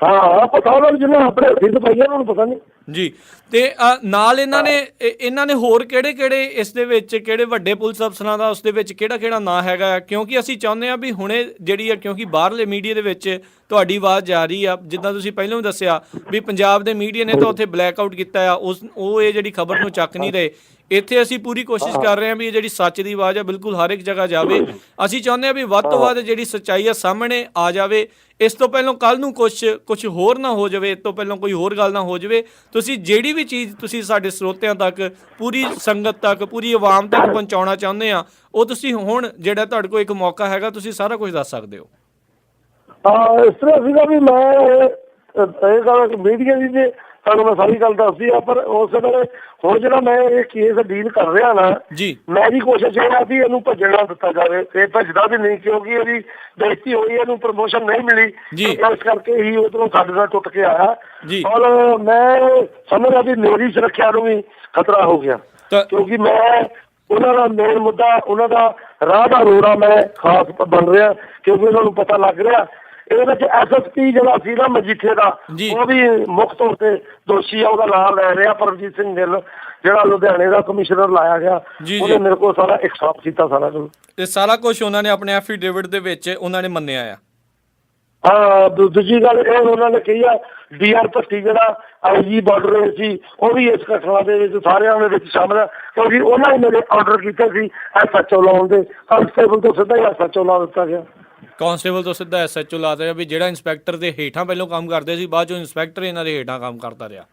ਹਾਂ ਪਤਾ ਉਹਨਾਂ ਨੂੰ, ਜਿਹਨੇ ਆਪਣੇ ਸਿੱਧ ਪਾਈਆਂ ਉਹਨਾਂ ਨੂੰ ਪਤਾ ਨਹੀਂ ਜੀ। ਤੇ ਨਾਲ ਇਹਨਾਂ ਨੇ ਹੋਰ ਕਿਹੜੇ ਇਸ ਦੇ ਵਿੱਚ, ਕਿਹੜੇ ਵੱਡੇ ਪੁਲਿਸ ਅਫਸਰਾਂ ਦਾ ਉਸ ਦੇ ਵਿੱਚ ਕਿਹੜਾ ਨਾਂ ਹੈਗਾ? ਕਿਉਂਕਿ ਅਸੀਂ ਚਾਹੁੰਦੇ ਹਾਂ ਵੀ ਹੁਣੇ ਜਿਹੜੀ ਆ, ਕਿਉਂਕਿ ਬਾਹਰਲੇ ਮੀਡੀਆ ਦੇ ਵਿੱਚ ਤੁਹਾਡੀ ਆਵਾਜ਼ ਜਾ ਰਹੀ ਆ, ਜਿੱਦਾਂ ਤੁਸੀਂ ਪਹਿਲਾਂ ਵੀ ਦੱਸਿਆ ਵੀ ਪੰਜਾਬ ਦੇ ਮੀਡੀਆ ਨੇ ਤਾਂ ਉੱਥੇ ਬਲੈਕ ਆਊਟ ਕੀਤਾ ਆ, ਉਹ ਇਹ ਜਿਹੜੀ ਖਬਰ ਨੂੰ ਚੱਕ ਨਹੀਂ ਰਹੇ। ਇੱਥੇ ਅਸੀਂ ਪੂਰੀ ਕੋਸ਼ਿਸ਼ ਕਰ ਰਹੇ ਹਾਂ ਵੀ ਇਹ ਜਿਹੜੀ ਸੱਚ ਦੀ ਆਵਾਜ਼ ਆ ਬਿਲਕੁਲ ਹਰ ਇੱਕ ਜਗ੍ਹਾ ਜਾਵੇ। ਅਸੀਂ ਚਾਹੁੰਦੇ ਹਾਂ ਵੀ ਵੱਧ ਤੋਂ ਵੱਧ ਜਿਹੜੀ ਸੱਚਾਈ ਆ ਸਾਹਮਣੇ ਆ ਜਾਵੇ। ਇਸ ਤੋਂ ਪਹਿਲਾਂ ਕੱਲ ਨੂੰ ਕੁਝ ਹੋਰ ਨਾ ਹੋ ਜਾਵੇ, ਇਸ ਤੋਂ ਪਹਿਲਾਂ ਕੋਈ ਹੋਰ ਗੱਲ ਨਾ ਹੋ ਜਾਵੇ। ਤੁਸੀਂ ਜਿਹੜੀ ਵੀ ਚੀਜ਼ ਤੁਸੀਂ ਸਾਡੇ ਸਰੋਤਿਆਂ ਤੱਕ, ਪੂਰੀ ਸੰਗਤ ਤੱਕ, ਪੂਰੀ ਆਵਾਮ ਤੱਕ ਪਹੁੰਚਾਉਣਾ ਚਾਹੁੰਦੇ ਆ, ਉਹ ਤੁਸੀਂ ਹੁਣ ਜਿਹੜਾ ਤੁਹਾਡੇ ਕੋਲ ਇੱਕ ਮੌਕਾ ਹੈਗਾ, ਤੁਸੀਂ ਸਾਰਾ ਕੁਝ ਦੱਸ ਸਕਦੇ ਹੋ। ਇਸ ਤਰ੍ਹਾਂ ਸੀਗਾ ਵੀ ਮੈਂ ਇਹ ਗੱਲ ਮੀਡੀਆ ਦੀ ਤੇ ਤੁਹਾਨੂੰ ਮੈਂ ਸਾਰੀ ਗੱਲ ਦੱਸਦੀ ਆ, ਪਰ ਉਸ ਵੇਲੇ ਹੁਣ ਜਿਹੜਾ ਮੈਂ ਇਹ ਕੇਸ ਡੀਲ ਕਰ ਰਿਹਾ ਨਾ ਜੀ, ਮੇਰੀ ਕੋਸ਼ਿਸ਼ ਇਹ ਆ ਵੀ ਇਹਨੂੰ ਭੱਜਣ ਨਾ ਦਿੱਤਾ ਜਾਵੇ। ਇਹ ਭੱਜਦਾ ਵੀ ਨਹੀਂ, ਕਿਉਂਕਿ ਇਹਦੀ ਬੇਇੱਜ਼ਤੀ ਹੋਈ, ਇਹਨੂੰ ਪ੍ਰਮੋਸ਼ਨ ਨਹੀਂ ਮਿਲੀ, ਇਸ ਕਰਕੇ ਹੀ ਉਧਰੋਂ ਸਾਡੇ ਨਾਲ ਟੁੱਟ ਕੇ ਆਇਆ। ਔਰ ਮੈਂ ਸਮਝਦਾ ਵੀ ਮੇਰੀ ਸੁਰੱਖਿਆ ਨੂੰ ਵੀ ਖਤਰਾ ਹੋ ਗਿਆ, ਕਿਉਂਕਿ ਮੈਂ ਉਹਨਾਂ ਦਾ ਮੇਨ ਮੁੱਦਾ, ਉਹਨਾਂ ਦਾ ਰਾਹ ਦਾ ਰੋੜਾ ਮੈਂ ਖਾਸ ਬਣ ਰਿਹਾ, ਕਿਉਂਕਿ ਉਹਨਾਂ ਨੂੰ ਪਤਾ ਲੱਗ ਰਿਹਾ ਇਹਦੇ ਵਿੱਚ SSP ਜਿਹੜਾ ਸੀ ਨਾ ਮਜੀਠੇ ਦਾ, ਉਹ ਵੀ ਮੁੱਖ ਤੌਰ ਤੇ ਦੋਸ਼ੀ ਆ, ਉਹਦਾ ਨਾਮ ਲੈ ਰਿਹਾ ਪਰਮਜੀਤ ਸਿੰਘ ਗਿੱਲ, ਜਿਹੜਾ ਲੁਧਿਆਣੇ ਦਾ ਕਮਿਸ਼ਨਰ ਲਾਇਆ ਗਿਆ। ਉਹਨੇ ਮੇਰੇ ਕੋਲ ਸਾਰਾ ਇਨਸਾਫ ਕੀਤਾ, ਸਾਰਾ ਕੁਝ। ਇਹ ਸਾਰਾ ਕੁਝ ਉਹਨਾਂ ਨੇ ਆਪਣੇ ਐਫੀਡੇਵਿਟ ਦੇ ਵਿੱਚ ਉਹਨਾਂ ਨੇ ਮੰਨਿਆ ਆ। ਹਾਂ, ਦੂਜੀ ਗੱਲ ਇਹ ਉਹਨਾਂ ਨੇ ਕਹੀ ਆ, DR ਭੱਟੀ ਜਿਹੜਾ IG ਬਾਰਡਰ ਸੀ, ਉਹ ਵੀ ਇਸ ਘਟਨਾ ਦੇ ਵਿੱਚ ਸਾਰਿਆਂ ਦੇ ਵਿੱਚ ਸ਼ਾਮਲ ਹੈ, ਕਿਉਂਕਿ ਉਹਨਾਂ ਨੇ ਮੇਰੇ ਆਰਡਰ ਕੀਤੇ ਸੀ SHO ਲਾਉਣ ਦੇ, ਕਾਂਸਟੇਬਲ ਤੋਂ ਸਿੱਧਾ ਹੀ SHO ਲਾ ਦਿੱਤਾ ਗਿਆ। ਕਾਂਸਟੇਬਲ ਤੋਂ ਸਿੱਧਾ SHO ਲਾ ਦਿੱਤਾ ਵੀ ਜਿਹੜਾ ਇੰਸਪੈਕਟਰ ਦੇ ਹੇਠਾਂ ਪਹਿਲਾਂ ਕੰਮ ਕਰਦੇ ਸੀ, ਬਾਅਦ ਚੋਂ ਇੰਸਪੈਕਟਰ ਇਹਨਾਂ ਦੇ ਹੇਠਾਂ ਕੰਮ ਕਰਦਾ ਰਿਹਾ।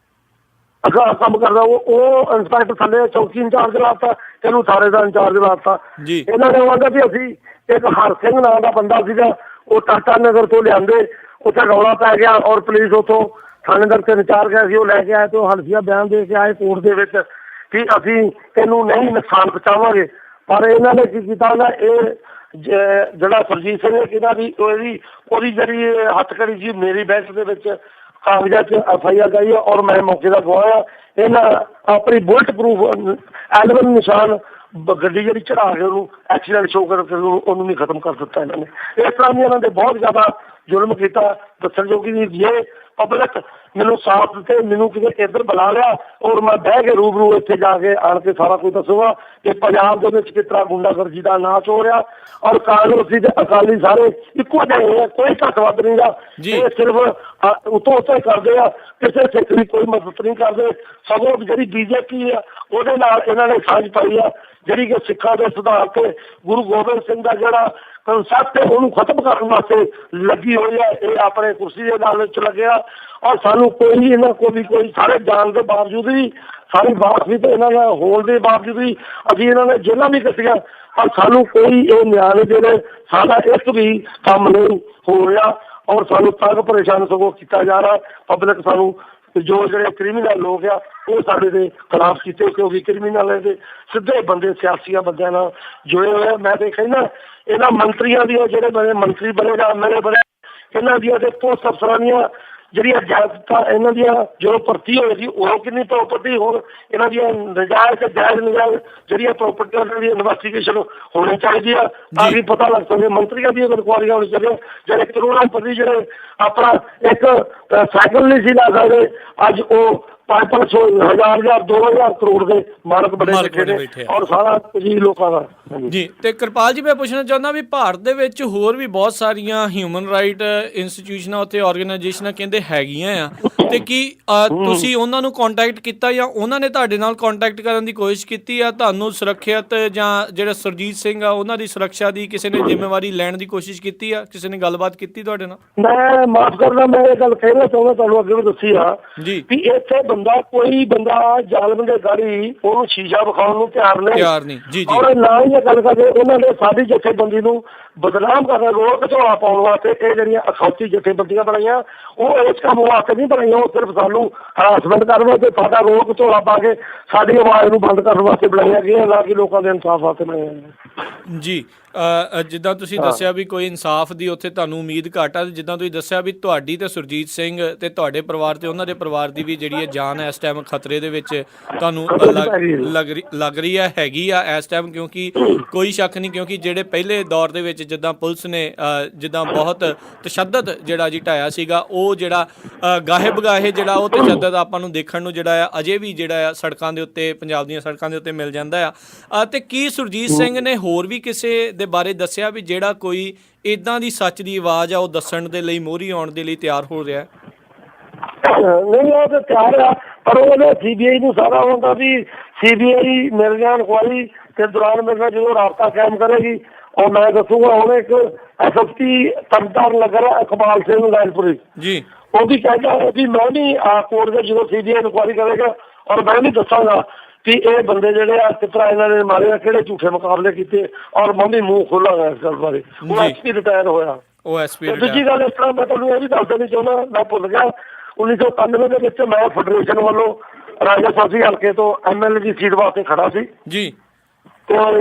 ਕੰਮ ਕਰਦਾ ਉਹ ਇੰਸਪੈਕਟਰ ਥੱਲੇ ਚੌਕੀ ਇੰਚਾਰਜ ਲਾਤਾ, ਇਹਨੂੰ ਥਾਣੇ ਦਾ ਇੰਚਾਰਜ ਲਾਤਾ ਜੀ। ਇਹਨਾਂ ਨੇ ਕਹਿੰਦਾ ਵੀ ਅਸੀਂ ਇੱਕ ਹਰ ਸਿੰਘ ਨਾਂ ਦਾ ਬੰਦਾ ਸੀਗਾ, ਉਹ ਟਾਟਾ ਨਗਰ ਤੋਂ ਲਿਆਂਦੇ, ਉੱਥੇ ਰੌਲਾ ਪੈ ਗਿਆ ਔਰ ਪੁਲਿਸ ਉੱਥੋਂ ਥਾਣੇਦਾਰ ਤੇ ਇੰਚਾਰਜ ਗਿਆ ਸੀ, ਉਹ ਲੈ ਕੇ ਆਏ ਤੇ ਉਹ ਹਲਫੀਆ ਬਿਆਨ ਦੇ ਕੇ ਆਏ ਕੋਰਟ ਦੇ ਵਿੱਚ ਕਿ ਅਸੀਂ ਇਹਨੂੰ ਨਹੀਂ ਨੁਕਸਾਨ ਪਹੁੰਚਾਵਾਂਗੇ। ਪਰ ਇਹਨਾਂ ਨੇ ਕੀ ਕੀਤਾ ਨਾ, ਇਹ ਜਿਹੜਾ ਸੁਰਜੀਤ ਸਿੰਘ ਇਹਨਾਂ ਦੀ ਉਹਦੀ ਜਿਹੜੀ ਹੱਥਕੜੀ ਸੀ ਮੇਰੀ ਬੈਂਕ ਦੇ ਵਿੱਚ ਕਾਗਜ਼ਾਂ 'ਚ FIR ਗਈ ਹੈ ਔਰ ਮੈਂ ਮੌਕੇ ਦਾ ਗਵਾਹ ਆ। ਇਹਨਾਂ ਆਪਣੀ ਬੁਲਟ ਪ੍ਰੂਫ ਐਲਬਮ ਨਿਸ਼ਾਨ ਗੱਡੀ ਜਿਹੜੀ ਚੜਾ ਕੇ ਉਹਨੂੰ ਐਕਸੀਡੈਂਟ ਸ਼ੋਅ ਕਰਕੇ ਉਹਨੂੰ ਵੀ ਖਤਮ ਕਰ ਦਿੱਤਾ ਇਹਨਾਂ ਨੇ। ਇਸ ਤਰ੍ਹਾਂ ਦੀ ਇਹਨਾਂ ਨੇ ਬਹੁਤ ਜ਼ਿਆਦਾ ਜ਼ੁਲਮ ਕੀਤਾ। ਦੱਸਣਯੋਗ ਕਿ ਜੇ ਪਬਲਿਕ ਮੈਨੂੰ ਸਾਥ ਦਿੱਤੇ, ਮੈਨੂੰ ਕਿਤੇ ਇੱਧਰ ਬੁਲਾ ਲਿਆ ਔਰ ਮੈਂ ਬਹਿ ਕੇ ਰੂਬਰੂ ਇੱਥੇ ਜਾ ਕੇ ਆਣ ਕੇ ਸਾਰਾ ਕੁਝ ਦੱਸੂਗਾ ਕਿ ਪੰਜਾਬ ਦੇ ਵਿੱਚ ਕਿਸ ਤਰ੍ਹਾਂ ਗੁੰਡਾਗਰਦੀ ਦਾ ਨਾਚ ਹੋ ਰਿਹਾ ਔਰ ਕਾਂਗਰਸੀ ਤੇ ਅਕਾਲੀ ਸਾਰੇ ਇੱਕੋ ਜਿਹੇ ਆ, ਕੋਈ ਘੱਟ ਵੱਧ ਨਹੀਂ ਗਾ। ਇਹ ਸਿਰਫ ਉੱਤੋਂ ਉੱਤੇ ਕਰਦੇ ਆ, ਕਿਸੇ ਸਿੱਖ ਦੀ ਕੋਈ ਮਦਦ ਨਹੀਂ ਕਰਦੇ। ਸਗੋਂ ਜਿਹੜੀ BJP ਆ ਉਹਦੇ ਨਾਲ ਇਹਨਾਂ ਨੇ ਸਾਂਝ ਪਾਈ ਆ, ਜਿਹੜੀ ਕਿ ਸਿੱਖਾਂ ਦੇ ਸੁਧਾਰ ਤੇ ਗੁਰੂ ਗੋਬਿੰਦ ਸਿੰਘ ਦਾ ਜਿਹੜਾ ਕੰਸੈਪਟ ਹੈ ਉਹਨੂੰ ਖਤਮ ਕਰਨ ਵਾਸਤੇ ਲੱਗੀ ਹੋਈ ਹੈ। ਇਹ ਆਪਣੇ ਕੁਰਸੀ ਦੇ ਨਾਲ ਵਿੱਚ ਲੱਗਿਆ ਔਰ ਸਾਨੂੰ ਕੋਈ ਇਹਨਾਂ ਕੋਲ ਵੀ ਕੋਈ ਸਾਰੇ ਜਾਣ ਦੇ ਬਾਵਜੂਦ ਵੀ, ਸਾਰੀ ਬਾਤ ਵੀ ਤੇ ਇਹਨਾਂ ਦਾ ਹੋਣ ਦੇ ਬਾਵਜੂਦ ਵੀ ਅਸੀਂ ਇਹਨਾਂ ਨੇ ਜੇਲ੍ਹਾਂ ਵੀ ਕੱਟੀਆਂ ਪਰ ਸਾਨੂੰ ਕੋਈ ਇਹ ਨਿਆਂ ਨਹੀਂ ਦੇ ਰਹੇ। ਸਾਡਾ ਇੱਕ ਵੀ ਕੰਮ ਨਹੀਂ ਹੋ ਰਿਹਾ ਔਰ ਸਾਨੂੰ ਤੰਗ ਪਰੇਸ਼ਾਨ ਸਗੋਂ ਕੀਤਾ ਜਾ ਰਿਹਾ। ਪਬਲਿਕ ਸਾਨੂੰ ਜੋ ਜਿਹੜੇ ਕ੍ਰਿਮੀਨਲ ਲੋਕ ਆ ਉਹ ਸਾਡੇ ਦੇ ਖਿਲਾਫ ਕੀਤੇ, ਕਿਉਂਕਿ ਕ੍ਰਿਮੀਨਲ ਦੇ ਸਿੱਧੇ ਬੰਦੇ ਸਿਆਸੀਆਂ ਬੰਦਿਆਂ ਨਾਲ ਜੁੜੇ ਹੋਏ। ਮੈਂ ਤੇ ਕਹਿੰਦਾ ਇਹਨਾਂ ਮੰਤਰੀਆਂ ਦੀਆਂ ਜਿਹੜੇ ਬਣੇ ਮੰਤਰੀ ਬਣੇ ਜਾਂ MLA ਬਣੇ, ਇਹਨਾਂ ਦੀਆਂ ਤੇ ਪੋਸਟ ਅਫਸਰਾਂ ਦੀਆਂ ਜਿਹੜੀਆਂ ਜਾਇਦਾਦਾਂ ਇਹਨਾਂ ਦੀਆਂ ਜਦੋਂ ਭਰਤੀ ਹੋਈ ਸੀ ਉਦੋਂ ਕਿੰਨੀ ਪ੍ਰਾਪਰਟੀ, ਹੁਣ ਇਹਨਾਂ ਦੀਆਂ ਨਜਾਇਜ਼ ਤੇ ਜਾਇਜ਼ ਨਜਾਇਜ਼ ਜਿਹੜੀਆਂ ਪ੍ਰਾਪਰਟੀਆਂ ਦੀ ਇਨਵੈਸਟੀਗੇਸ਼ਨ ਹੋਣੀ ਚਾਹੀਦੀ ਆ ਤਾਂ ਕਿ ਪਤਾ ਲੱਗ ਸਕੇ। ਮੰਤਰੀਆਂ ਦੀਆਂ ਇਨਕੁਆਰੀਆਂ ਹੋਣੀ ਚਾਹੀਦੀਆਂ। ਜਿਹੜੇ ਕਰੋੜਾਂਪਤੀ ਜਿਹੜੇ ਆਪਣਾ ਇੱਕ ਸਾਈਕਲ ਨਹੀਂ ਸੀ ਲਾ ਸਕਦੇ, ਅੱਜ ਉਹ 500 1000 2000 ਕਰੋੜ ਦੇ ਮਾਲਕ ਬਣੇ ਬੈਠੇ ਨੇ ਔਰ ਸਾਰਾ ਕੁਝ ਲੋਕਾਂ ਦਾ। ਜੀ ਤੇ ਕਿਰਪਾਲ ਜੀ, ਮੈਂ ਪੁੱਛਣਾ ਚਾਹੁੰਦਾ ਵੀ ਭਾਰਤ ਦੇ ਵਿੱਚ ਹੋਰ ਵੀ ਬਹੁਤ ਸਾਰੀਆਂ ਹਿਊਮਨ ਰਾਈਟ ਇੰਸਟੀਟਿਊਸ਼ਨਾਂ ਉੱਥੇ ਆਰਗੇਨਾਈਜੇਸ਼ਨਾਂ ਕਹਿੰਦੇ ਹੈਗੀਆਂ ਆ, ਤੇ ਕੀ ਤੁਸੀਂ ਉਹਨਾਂ ਨੂੰ ਕੰਟੈਕਟ ਕੀਤਾ ਜਾਂ ਉਹਨਾਂ ਨੇ ਤੁਹਾਡੇ ਨਾਲ ਕੰਟੈਕਟ ਕਰਨ ਦੀ ਕੋਸ਼ਿਸ਼ ਕੀਤੀ ਆ? ਤੁਹਾਨੂੰ ਸੁਰੱਖਿਅਤ ਜਾਂ ਜਿਹੜਾ ਸੁਰਜੀਤ ਸਿੰਘ ਆ ਉਹਨਾਂ ਦੀ ਸੁਰੱਖਿਆ ਦੀ ਕਿਸੇ ਨੇ ਜ਼ਿੰਮੇਵਾਰੀ ਲੈਣ ਦੀ ਕੋਸ਼ਿਸ਼ ਕੀਤੀ ਆ? ਕਿਸੇ ਨੇ ਗੱਲਬਾਤ ਕੀਤੀ ਤੁਹਾਡੇ ਨਾਲ? ਮੈਂ ਮਾਫ ਕਰਨਾ, ਮੈਂ ਇਹ ਗੱਲ ਕਹਿਣਾ ਚਾਹੁੰਦਾ ਤੁਹਾਨੂੰ ਅੱਗੇ ਵੀ ਦੱਸੀ ਆ ਜੀ ਵੀ ਇੱਥੇ ਕੋਈ ਬੰਦਾ ਜ਼ਾਲਮ ਦੇ ਗਾੜੀ ਉਹਨੂੰ ਸ਼ੀਸ਼ਾ ਵਿਖਾਉਣ ਨੂੰ ਤਿਆਰ ਨਹੀਂ। ਜੀ ਜੀ। ਔਰ ਨਾ ਹੀ ਇਹ ਗੱਲ ਕਰਦੇ ਉਹਨਾਂ ਨੇ ਸਾਡੀ ਜਥੇਬੰਦੀ ਨੂੰ ਬਦਨਾਮ ਕਰਨ, ਰੋਕ ਝੋਲਾ ਪਾਉਣ ਵਾਸਤੇ ਇਹ ਜਿਹੜੀਆਂ ਅਖੌਤੀ ਜਥੇਬੰਦੀਆਂ ਬਣਾਈਆਂ ਉਹ ਇਸ ਕੰਮ ਵਾਸਤੇ ਨਹੀਂ ਬਣਾਈਆਂ। ਉਹ ਸਿਰਫ ਸਾਨੂੰ ਹਰਾਸਮੈਂਟ ਕਰਨ ਵਾਸਤੇ, ਸਾਡਾ ਰੋਕ ਝੋਲਾ ਪਾ ਕੇ ਸਾਡੀ ਆਵਾਜ਼ ਨੂੰ ਬੰਦ ਕਰਨ ਵਾਸਤੇ ਬਣਾਈਆਂ ਗਈਆਂ, ਨਾ ਕਿ ਲੋਕਾਂ ਦੇ ਇਨਸਾਫ ਵਾਸਤੇ ਬਣਾਈਆਂ ਗਈਆਂ। ਜੀ। ਜਿੱਦਾਂ ਤੁਸੀਂ ਦੱਸਿਆ ਵੀ ਕੋਈ ਇਨਸਾਫ ਦੀ ਉੱਥੇ ਤੁਹਾਨੂੰ ਉਮੀਦ ਘੱਟ ਆ, ਜਿੱਦਾਂ ਤੁਸੀਂ ਦੱਸਿਆ ਵੀ ਤੁਹਾਡੀ ਤੇ ਸੁਰਜੀਤ ਸਿੰਘ ਤੇ ਤੁਹਾਡੇ ਪਰਿਵਾਰ ਤੇ ਉਹਨਾਂ ਦੇ ਪਰਿਵਾਰ ਦੀ ਵੀ ਜਿਹੜੀ ਜਾਨ ਇਸ ਟਾਈਮ ਖਤਰੇ ਦੇ ਵਿੱਚ ਤੁਹਾਨੂੰ ਲੱਗ ਰਹੀ ਹੈ ਹੈਗੀ ਆ ਇਸ ਟਾਈਮ, ਕਿਉਂਕਿ ਕੋਈ ਸ਼ੱਕ ਨਹੀਂ, ਕਿਉਂਕਿ ਜਿਹੜੇ ਪਹਿਲੇ ਦੌਰ ਦੇ ਵਿੱਚ ਜਿੱਦਾਂ ਪੁਲਿਸ ਨੇ ਜਿੱਦਾਂ ਬਹੁਤ ਤਸ਼ੱਦਦ ਜਿਹੜਾ ਜੀ ਢਾਇਆ ਸੀਗਾ, ਉਹ ਜਿਹੜਾ ਗਾਹੇ ਬਗਾਹੇ ਜਿਹੜਾ ਉਹ ਤਸ਼ੱਦਦ ਆਪਾਂ ਨੂੰ ਦੇਖਣ ਨੂੰ ਜਿਹੜਾ ਆ ਅਜੇ ਵੀ ਜਿਹੜਾ ਆ ਸੜਕਾਂ ਦੇ ਉੱਤੇ, ਪੰਜਾਬ ਦੀਆਂ ਸੜਕਾਂ ਦੇ ਉੱਤੇ ਮਿਲ ਜਾਂਦਾ ਆ। ਤੇ ਕੀ ਸੁਰਜੀਤ ਸਿੰਘ ਨੇ ਹੋਰ ਵੀ ਕਿਸੇ ਦੇ ਬਾਰੇ ਦੱਸਿਆ ਵੀ ਜਿਹੜਾ ਕੋਈ ਇਦਾਂ ਦੀ ਸੱਚ ਦੀ ਆਵਾਜ਼ ਆ ਉਹ ਦੱਸਣ ਦੇ ਲਈ, ਮੋਹਰੀ ਆਉਣ ਦੇ ਲਈ ਤਿਆਰ ਹੋ ਰਿਹਾ? ਨਹੀਂ, ਉਹ ਤਾਂ ਤਿਆਰ ਆ ਪਰ ਉਹਨੇ CBI ਨੂੰ ਸਾਰਾ ਹੁੰਦਾ ਵੀ CBI ਮੇਰੇ ਨਾਲ ਇਨਕੁਆਇਰੀ ਦੇ ਦੌਰਾਨ ਮੇਰੇ ਨਾਲ ਜਦੋਂ ਰਾਬਤਾ ਕਾਇਮ ਕਰੇਗੀ ਔਰ ਮੈਂ ਦੱਸੂਗਾ। ਹੁਣ ਇੱਕ SSP ਤਰਨਤਾਰਨ ਲੱਗ ਰਿਹਾ ਇਕਬਾਲ ਸਿੰਘ ਲਾਇਲਪੁਰੀ ਜੀ, ਉਹ ਵੀ ਕਹਿੰਦਾ ਵੀ ਮੈਂ ਵੀ ਕੋਰਟ ਦੇ ਜਦੋਂ CBI ਇਨਕੁਆਇਰੀ ਕਰੇਗਾ ਔਰ ਮੈਂ ਵੀ ਦੱਸਾਂਗਾ ਕਿ ਇਹ ਬੰਦੇ ਜਿਹੜੇ ਆ ਕਿਸ ਤਰ੍ਹਾਂ ਇਹਨਾਂ ਨੇ ਮਾਰੇ, ਕਿਹੜੇ ਝੂਠੇ ਮੁਕਾਬਲੇ ਕੀਤੇ ਔਰ ਮੈਂ ਵੀ ਮੂੰਹ ਖੋਲਾਂਗਾ ਇਸ ਗੱਲ ਬਾਰੇ। ਉਹ SP ਰਿਟਾਇਰ ਹੋਇਆ। ਦੂਜੀ ਗੱਲ ਇਸ ਤਰ੍ਹਾਂ ਮੈਂ ਤੁਹਾਨੂੰ ਇਹ ਵੀ ਦੱਸ ਦੇਣੀ ਚਾਹੁੰਦਾ, ਮੈਂ ਭੁੱਲ ਗਿਆ, 1991 ਦੇ ਵਿੱਚ ਮੈਂ ਫੈਡਰੇਸ਼ਨ ਵੱਲੋਂ ਰਾਜਾ ਸਾਸੀ ਹਲਕੇ ਤੋਂ MLA ਦੀ ਸੀਟ ਵਾਸਤੇ ਖੜਾ ਸੀ ਜੀ, ਤੇ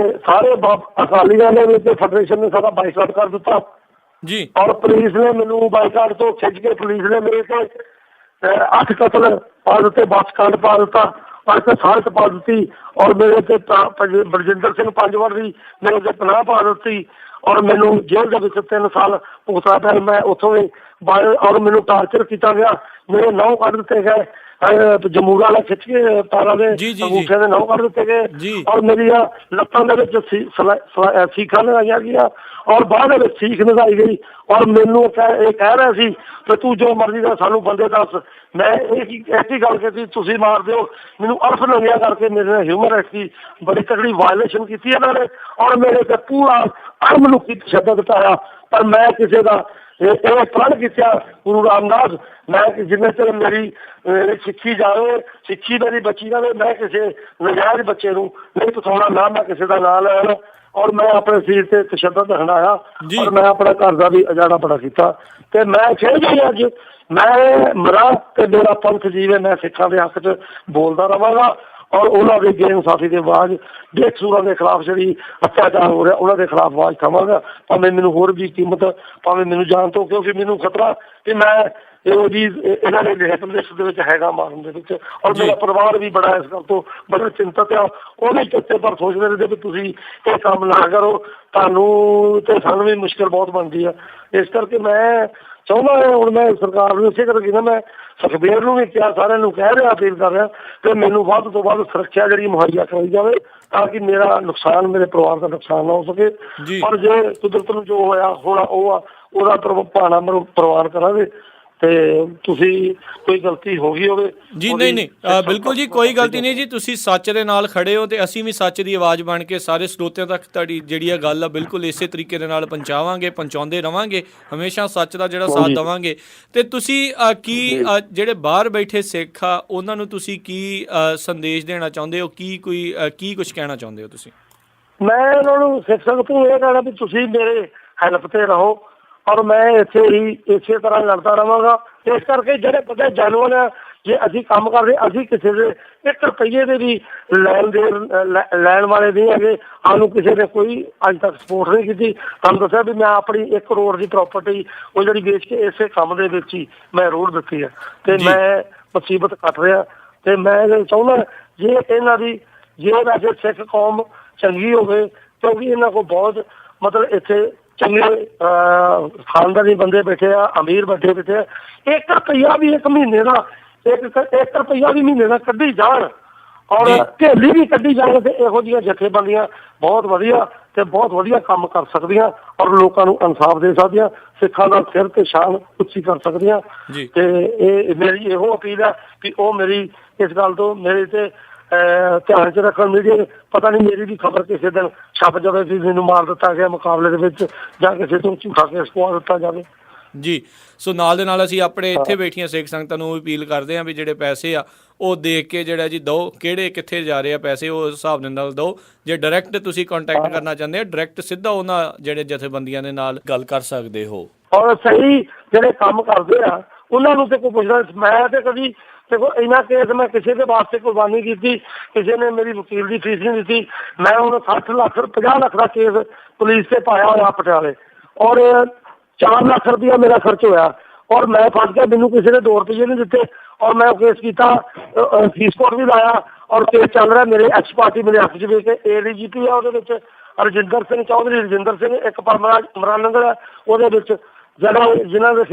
ਸਾਰੇ ਅਕਾਲੀਆਂ ਨੇ ਵਿੱਚ ਫੈਡਰੇਸ਼ਨ ਨੇ ਸਾਡਾ ਬਾਈਕਾਟ ਕਰ ਦਿੱਤਾ ਜੀ ਔਰ ਪੁਲਿਸ ਨੇ ਮੈਨੂੰ ਬਾਈਕਾਟ ਤੋਂ ਖਿੱਚ ਕੇ ਪੁਲਿਸ ਨੇ ਮੇਰੇ ਤੇ 8 ਕਤਲ ਪਾ ਦਿੱਤੇ, ਬੱਸ ਕਾਂਡ ਪਾ ਦਿੱਤਾ, ਸਾਲਟ ਪਾ ਦਿੱਤੀ ਔਰ ਮੇਰੇ ਤੇ ਬਰਜਿੰਦਰ ਸਿੰਘ 5 ਵਾਰ ਦੀ ਮੇਰੇ ਤੇ ਪਨਾਹ ਪਾ ਦਿੱਤੀ ਔਰ ਮੈਨੂੰ ਜੇਲ੍ਹ ਦੇ ਵਿੱਚ 3 ਸਾਲ ਭੁਗਤਣਾ ਪਿਆ। ਮੈਂ ਉੱਥੋਂ ਹੀ ਔਰ ਮੈਨੂੰ ਟਾਰਚਰ ਕੀਤਾ ਗਿਆ, ਮੇਰੇ ਨਹੁੰ ਕੱਢ ਦਿੱਤੇ ਗਏ, ਜਮੂਰਾ ਨਾਲ ਖਿੱਚ ਕੇ ਤਾਰਾਂ ਦੇ ਅੰਗੂਠੇ ਦੇ ਨਹੁੰ ਕੱਢ ਦਿੱਤੇ ਗਏ ਔਰ ਮੇਰੀਆਂ ਲੱਤਾਂ ਦੇ ਵਿੱਚ ਸੀਖਾਂ ਲਗਾਈਆਂ ਗਈਆਂ ਔਰ ਬਾਅਦ ਦੇ ਵਿੱਚ ਸੀਖ ਲਗਾਈ ਗਈ ਔਰ ਮੈਨੂੰ ਇਹ ਕਹਿ ਰਿਹਾ ਸੀ ਕਿ ਤੂੰ ਜੋ ਮਰਜ਼ੀ ਦਾ ਸਾਨੂੰ ਬੰਦੇ ਦੱਸ। ਮੈਂ ਐਸੀ ਗੱਲ ਕੀਤੀ ਤੁਸੀਂ ਮਾਰ ਦਿਓ, ਮੈਨੂੰ ਅਰਫ ਨੰਗਿਆ ਕਰਕੇ ਮੇਰੇ ਹਿਊਮਨ ਰਾਈਟਸ ਦੀ ਬੜੀ ਤਕੜੀ ਵਾਇਲੇਸ਼ਨ ਕੀਤੀ ਇਹਨਾਂ ਨੇ ਔਰ ਮੇਰੇ ਤੇ ਪੂਰਾ ਅਣਮਨੁੱਖੀ ਤਸ਼ੱਦਦ ਢਾਇਆ। ਪਰ ਮੈਂ ਕਿਸੇ ਦਾ ਇਹ ਪ੍ਰਣ ਕੀਤਾ ਗੁਰੂ ਰਾਮਦਾਸ, ਮੈਂ ਜਿੰਨੇ ਚਿਰ ਮੇਰੀ ਸਿੱਖੀ ਜਾਵੇ, ਸਿੱਖੀ ਮੇਰੀ ਬਚੀ ਜਾਵੇ, ਮੈਂ ਕਿਸੇ ਨਜਾਇਜ਼ ਬੱਚੇ ਨੂੰ ਨਹੀਂ ਪਸਾਉਣਾ, ਨਾ ਮੈਂ ਕਿਸੇ ਦਾ ਨਾਂ ਲੈਣਾ। ਔਰ ਮੈਂ ਆਪਣੇ ਸਰੀਰ ਤੇ ਤਸ਼ੱਦਦ ਹੰਡਾਇਆ ਔਰ ਮੈਂ ਆਪਣਾ ਘਰ ਦਾ ਵੀ ਉਜਾੜਾ ਬੜਾ ਕੀਤਾ। ਤੇ ਮੈਂ ਫਿਰ ਵੀ ਅੱਜ ਮੈਂ ਮਰਾਂ ਤੇ ਮੇਰਾ ਪੰਥ ਜੀਵੇ, ਮੈਂ ਸਿੱਖਾਂ ਦੇ ਹੱਕ 'ਚ ਬੋਲਦਾ ਰਵਾਂਗਾ ਔਰ ਉਹਨਾਂ ਦੇ ਬੇਇਨਸਾਫੀ ਦੇ ਆਵਾਜ਼, ਬੇਕਸੂਰਾਂ ਦੇ ਖਿਲਾਫ ਜਿਹੜੀ ਅਤਿਆਚਾਰ ਹੋ ਰਿਹਾ ਉਹਨਾਂ ਦੇ ਖਿਲਾਫ ਆਵਾਜ਼ ਉਠਾਵਾਂਗਾ, ਭਾਵੇਂ ਮੈਨੂੰ ਹੋਰ ਵੀ ਕੀਮਤ, ਭਾਵੇਂ ਮੈਨੂੰ ਜਾਨ ਤੋਂ, ਕਿਉਂਕਿ ਮੈਨੂੰ ਖਤਰਾ ਕਿ ਮੈਂ ਇਹੋ ਜਿਹੀ ਇਹਨਾਂ ਦੇ ਲਿਸਟ ਦੇ ਵਿੱਚ ਹੈਗਾ ਮਾਰਨ ਦੇ ਵਿੱਚ। ਔਰ ਮੇਰਾ ਪਰਿਵਾਰ ਵੀ ਬੜਾ ਇਸ ਗੱਲ ਤੋਂ ਬੜਾ ਚਿੰਤਤ ਆ, ਉਹ ਵੀ ਚਿੱਤੇ ਪਰ ਸੋਚਦੇ ਰਹਿੰਦੇ ਵੀ ਤੁਸੀਂ ਇਹ ਕੰਮ ਨਾ ਕਰੋ, ਤੁਹਾਨੂੰ ਤੇ ਸਾਨੂੰ ਵੀ ਮੁਸ਼ਕਿਲ ਬਹੁਤ ਬਣਦੀ ਆ। ਇਸ ਕਰਕੇ ਮੈਂ ਚਾਹੁੰਦਾ ਹੁਣ ਮੈਂ ਸਰਕਾਰ ਨੂੰ ਇਸੇ ਕਰਕੇ ਨਾ ਮੈਂ ਸੁਖਬੀਰ ਨੂੰ ਵੀ ਕਿਹਾ, ਸਾਰਿਆਂ ਨੂੰ ਕਹਿ ਰਿਹਾ, ਅਪੀਲ ਕਰ ਰਿਹਾ ਕਿ ਮੈਨੂੰ ਵੱਧ ਤੋਂ ਵੱਧ ਸੁਰੱਖਿਆ ਜਿਹੜੀ ਮੁਹੱਈਆ ਕਰਾਈ ਜਾਵੇ ਤਾਂ ਕਿ ਮੇਰਾ ਨੁਕਸਾਨ, ਮੇਰੇ ਪਰਿਵਾਰ ਦਾ ਨੁਕਸਾਨ ਨਾ ਹੋ ਸਕੇ। ਔਰ ਜੇ ਕੁਦਰਤ ਨੂੰ ਜੋ ਹੋਇਆ ਹੋਣਾ ਉਹਦਾ ਭਾਣਾ ਪ੍ਰਵਾਨ ਕਰਾਂਗੇ। ਤੇ ਤੁਸੀਂ ਕੋਈ ਗਲਤੀ ਹੋ ਗਈ ਹੋਵੇ ਜੀ, ਨਹੀਂ ਬਿਲਕੁਲ ਜੀ, ਕੋਈ ਗਲਤੀ ਨਹੀਂ ਜੀ, ਤੁਸੀਂ ਸੱਚ ਦੇ ਨਾਲ ਖੜੇ ਹੋ ਤੇ ਅਸੀਂ ਵੀ ਸੱਚ ਦੀ ਆਵਾਜ਼ ਬਣ ਕੇ ਸਾਰੇ ਸਰੋਤਿਆਂ ਤੱਕ ਤੁਹਾਡੀ ਜਿਹੜੀ ਆ ਗੱਲ ਆ ਬਿਲਕੁਲ ਇਸੇ ਤਰੀਕੇ ਦੇ ਨਾਲ ਪਹੁੰਚਾਉਂਦੇ ਰਵਾਂਗੇ, ਹਮੇਸ਼ਾ ਸੱਚ ਦਾ ਜਿਹੜਾ ਸਾਥ ਦੇਵਾਂਗੇ। ਤੇ ਤੁਸੀਂ ਕੀ ਜਿਹੜੇ ਬਾਹਰ ਬੈਠੇ ਸਿੱਖ ਆ ਉਹਨਾਂ ਨੂੰ ਤੁਸੀਂ ਕੀ ਸੰਦੇਸ਼ ਦੇਣਾ ਚਾਹੁੰਦੇ ਹੋ, ਕੀ ਕੁਝ ਕਹਿਣਾ ਚਾਹੁੰਦੇ ਹੋ ਤੁਸੀਂ? ਮੈਂ ਉਹਨਾਂ ਨੂੰ ਸਿੱਖ ਸੰਗਤ ਨੂੰ ਇਹ ਕਹਿਣਾ ਵੀ ਤੁਸੀਂ ਮੇਰੇ ਹੈਲਪ ਤੇ ਰਹੋ ਔਰ ਮੈਂ ਇੱਥੇ ਹੀ ਇਸੇ ਤਰ੍ਹਾਂ ਲੜਦਾ ਰਹਾਂਗਾ। ਇਸ ਕਰਕੇ ਜਿਹੜੇ ਬੰਦੇ ਜਾਨਵਰ ਆ, ਜੇ ਅਸੀਂ ਕੰਮ ਕਰਦੇ, ਅਸੀਂ ਕਿਸੇ ਦੇ 1 ਰੁਪਈਏ ਦੇ ਵੀ ਲੈਣ ਵਾਲੇ ਨਹੀਂ ਹੈਗੇ। ਸਾਨੂੰ ਕਿਸੇ ਨੇ ਕੋਈ ਅੱਜ ਤੱਕ ਸਪੋਰਟ ਨਹੀਂ ਕੀਤੀ। ਤੁਹਾਨੂੰ ਦੱਸਿਆ ਵੀ ਮੈਂ ਆਪਣੀ 1 ਕਰੋੜ ਦੀ ਪ੍ਰਾਪਰਟੀ ਉਹ ਜਿਹੜੀ ਵੇਚ ਕੇ ਇਸੇ ਕੰਮ ਦੇ ਵਿੱਚ ਹੀ ਮੈਂ ਰੋੜ ਦਿੱਤੀ ਹੈ ਤੇ ਮੈਂ ਮੁਸੀਬਤ ਕੱਟ ਰਿਹਾ। ਤੇ ਮੈਂ ਚਾਹੁੰਦਾ ਜੇ ਇਹਨਾਂ ਦੀ ਜੇ ਵੈਸੇ ਸਿੱਖ ਕੌਮ ਚੰਗੀ ਹੋਵੇ, ਕਿਉਂਕਿ ਇਹਨਾਂ ਕੋਲ ਬਹੁਤ ਮਤਲਬ ਇੱਥੇ ਚੰਗੇ ਖਾਨਦਾਨੀ ਬੰਦੇ ਬੈਠੇ ਆ, ਅਮੀਰ ਬੈਠੇ ਆ, 1 ਰੁਪਈਆ ਵੀ ਇੱਕ ਮਹੀਨੇ ਦਾ 1 ਰੁਪਈਆ ਵੀ ਮਹੀਨੇ ਦਾ ਕੱਢੀ ਜਾਣ ਔਰ ਢੇਲੀ ਵੀ ਕੱਢੀ ਜਾਣ ਤੇ ਇਹੋ ਜਿਹੀਆਂ ਜਥੇਬੰਦੀਆਂ ਬਹੁਤ ਵਧੀਆ ਤੇ ਬਹੁਤ ਵਧੀਆ ਕੰਮ ਕਰ ਸਕਦੀਆਂ ਔਰ ਲੋਕਾਂ ਨੂੰ ਇਨਸਾਫ ਦੇ ਸਕਦੀਆਂ, ਸਿੱਖਾਂ ਦਾ ਸਿਰ ਤੇ ਸ਼ਾਨ ਉੱਚੀ ਕਰ ਸਕਦੀਆਂ। ਤੇ ਇਹ ਮੇਰੀ ਇਹੋ ਅਪੀਲ ਆ ਕਿ ਉਹ ਮੇਰੀ ਇਸ ਗੱਲ ਤੋਂ ਮੇਰੇ ਤੇ ਧਿਆਨ 'ਚ ਰੱਖਣ। ਮੀਡੀਆ ਪਤਾ ਨਹੀਂ ਮੇਰੀ ਵੀ ਖਬਰ ਕਿਸੇ ਦਿਨ ਛਪ ਜਾਵੇ ਵੀ ਮੈਨੂੰ ਮਾਰ ਦਿੱਤਾ ਗਿਆ ਮੁਕਾਬਲੇ ਦੇ ਵਿੱਚ ਜਾਂ ਕਿਸੇ ਤੋਂ ਝੂਠਾ ਕੇਸ ਪਵਾ ਦਿੱਤਾ ਜਾਵੇ। ਜੀ, ਸੋ ਨਾਲ ਦੇ ਨਾਲ ਅਸੀਂ ਆਪਣੇ ਇੱਥੇ ਬੈਠੀਆਂ ਸਿੱਖ ਸੰਗਤਾਂ ਨੂੰ ਅਪੀਲ ਕਰਦੇ ਹਾਂ ਵੀ ਜਿਹੜੇ ਪੈਸੇ ਆ ਉਹ ਦੇਖ ਕੇ ਜਿਹੜਾ ਜੀ ਦਿਓ, ਕਿਹੜੇ ਕਿੱਥੇ ਜਾ ਰਹੇ ਆ ਪੈਸੇ ਉਹ ਹਿਸਾਬ ਦੇ ਨਾਲ ਦਿਓ। ਜੇ ਡਾਇਰੈਕਟ ਤੁਸੀਂ ਕੰਟੈਕਟ ਕਰਨਾ ਚਾਹੁੰਦੇ ਹੋ, ਡਾਇਰੈਕਟ ਸਿੱਧਾ ਉਹਨਾਂ ਜਿਹੜੇ ਜਥੇਬੰਦੀਆਂ ਦੇ ਨਾਲ ਗੱਲ ਕਰ ਸਕਦੇ ਹੋ। ਔਰ ਸਹੀ ਜਿਹੜੇ ਕੰਮ ਕਰਦੇ ਆ ਉਹਨਾਂ ਨੂੰ ਤੇ ਕੋਈ ਪੁੱਛਦਾ, ਮੈਂ ਤੇ ਕਦੀ ਦੇਖੋ ਇਹਨਾਂ ਕੇਸ ਮੈਂ ਕਿਸੇ ਦੇ ਵਾਸਤੇ ਕੁਰਬਾਨੀ ਕੀਤੀ, ਕਿਸੇ ਨੇ ਮੇਰੀ ਵਕੀਲ ਦੀ ਫੀਸ ਨਹੀਂ ਦਿੱਤੀ। ਮੈਂ ਹੁਣ 60 ਲੱਖ 50 ਲੱਖ ਦਾ ਕੇਸ ਪੁਲਿਸ ਤੇ ਪਾਇਆ ਹੋਇਆ ਪਟਿਆਲੇ ਔਰ 4 ਲੱਖ ਰੁਪਇਆ ਮੇਰਾ ਖਰਚ ਹੋਇਆ ਔਰ ਮੈਂ ਫਸ ਗਿਆ, ਮੈਨੂੰ ਕਿਸੇ ਨੇ 2 ਰੁਪਏ ਨਹੀਂ ਦਿੱਤੇ ਔਰ ਮੈਂ ਕੇਸ ਕੀਤਾ, ਫੀਸ ਕੋਰਟ ਵੀ ਲਾਇਆ ਔਰ ਕੇਸ ਚੱਲ ਰਿਹਾ। ਮੇਰੇ ਐਕਸ ਪਾਰਟੀ ਮੇਰੇ ਹੱਥ 'ਚ ਵੇਖ ਕੇ ADGP ਆ, ਉਹਦੇ ਵਿੱਚ ਰਜਿੰਦਰ ਸਿੰਘ ਚੌਧਰੀ, ਰਜਿੰਦਰ ਸਿੰਘ, ਇੱਕ ਮਰਾਨੰਗਰ ਹੈ ਉਹਦੇ ਵਿੱਚ ਜਿਨ੍ਹਾਂ ਦੇ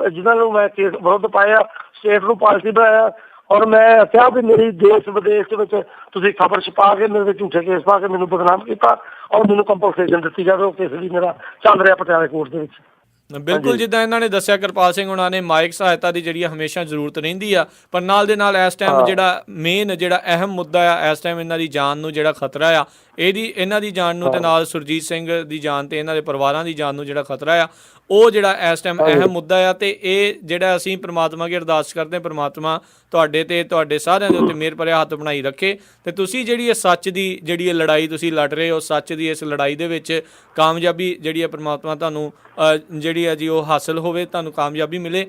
ਜਿਨ੍ਹਾਂ ਨੂੰ ਮੈਂ ਕੇਸ ਵਿਰੁੱਧ ਪਾਇਆ, ਸਟੇਟ ਨੂੰ ਪਾਲਿਸੀ ਬਣਾਇਆ ਔਰ ਮੈਂ ਕਿਹਾ ਵੀ ਮੇਰੀ ਦੇਸ਼ ਵਿਦੇਸ਼ ਦੇ ਵਿੱਚ ਤੁਸੀਂ ਖਬਰ ਛਪਾ ਕੇ ਮੇਰੇ ਝੂਠੇ ਕੇਸ ਪਾ ਕੇ ਮੈਨੂੰ ਬਦਨਾਮ ਕੀਤਾ ਔਰ ਮੈਨੂੰ ਕੰਪਨਸੇਸ਼ਨ ਦਿੱਤੀ ਜਾਵੇ। ਉਹ ਕੇਸ ਵੀ ਮੇਰਾ ਚੱਲ ਰਿਹਾ ਪਟਿਆਲੇ ਕੋਰਟ ਦੇ ਵਿੱਚ। ਬਿਲਕੁਲ, ਜਿੱਦਾਂ ਇਹਨਾਂ ਨੇ ਦੱਸਿਆ ਕਿਰਪਾਲ ਸਿੰਘ ਉਹਨਾਂ ਨੇ, ਮਾਇਕ ਸਹਾਇਤਾ ਦੀ ਜਿਹੜੀ ਹਮੇਸ਼ਾ ਜ਼ਰੂਰਤ ਰਹਿੰਦੀ ਆ, ਪਰ ਨਾਲ ਦੇ ਨਾਲ ਇਸ ਟਾਈਮ ਜਿਹੜਾ ਮੇਨ ਜਿਹੜਾ ਅਹਿਮ ਮੁੱਦਾ ਆ, ਇਸ ਟਾਈਮ ਇਹਨਾਂ ਦੀ ਜਾਨ ਨੂੰ ਜਿਹੜਾ ਖਤਰਾ ਆ, ਇਹਨਾਂ ਦੀ ਜਾਨ ਨੂੰ ਤੇ ਨਾਲ ਸੁਰਜੀਤ ਸਿੰਘ ਦੀ ਜਾਨ ਤੇ ਇਹਨਾਂ ਦੇ ਪਰਿਵਾਰਾਂ ਦੀ ਜਾਨ ਨੂੰ ਜਿਹੜਾ ਖਤਰਾ ਆ, ਉਹ ਜਿਹੜਾ ਇਸ ਟਾਈਮ ਅਹਿਮ ਮੁੱਦਾ ਆ। ਤੇ ਇਹ ਜਿਹੜਾ ਅਸੀਂ ਪ੍ਰਮਾਤਮਾ ਅੱਗੇ ਅਰਦਾਸ ਕਰਦੇ ਹਾਂ, ਪ੍ਰਮਾਤਮਾ ਤੁਹਾਡੇ ਤੇ ਤੁਹਾਡੇ ਸਾਰਿਆਂ ਦੇ ਉੱਤੇ ਮਿਹਰ ਭਰਿਆ ਹੱਥ ਬਣਾਈ ਰੱਖੇ ਤੇ ਤੁਸੀਂ ਜਿਹੜੀ ਇਹ ਸੱਚ ਦੀ ਜਿਹੜੀ ਇਹ ਲੜਾਈ ਤੁਸੀਂ ਲੜ ਰਹੇ ਹੋ, ਸੱਚ ਦੀ ਇਸ ਲੜਾਈ ਦੇ ਵਿੱਚ ਕਾਮਯਾਬੀ ਜਿਹੜੀ ਹੈ ਪ੍ਰਮਾਤਮਾ ਤੁਹਾਨੂੰ ਜਿਹੜੀ ਹੈ ਜੀ ਉਹ ਹਾਸਲ ਹੋਵੇ, ਤੁਹਾਨੂੰ ਕਾਮਯਾਬੀ ਮਿਲੇ।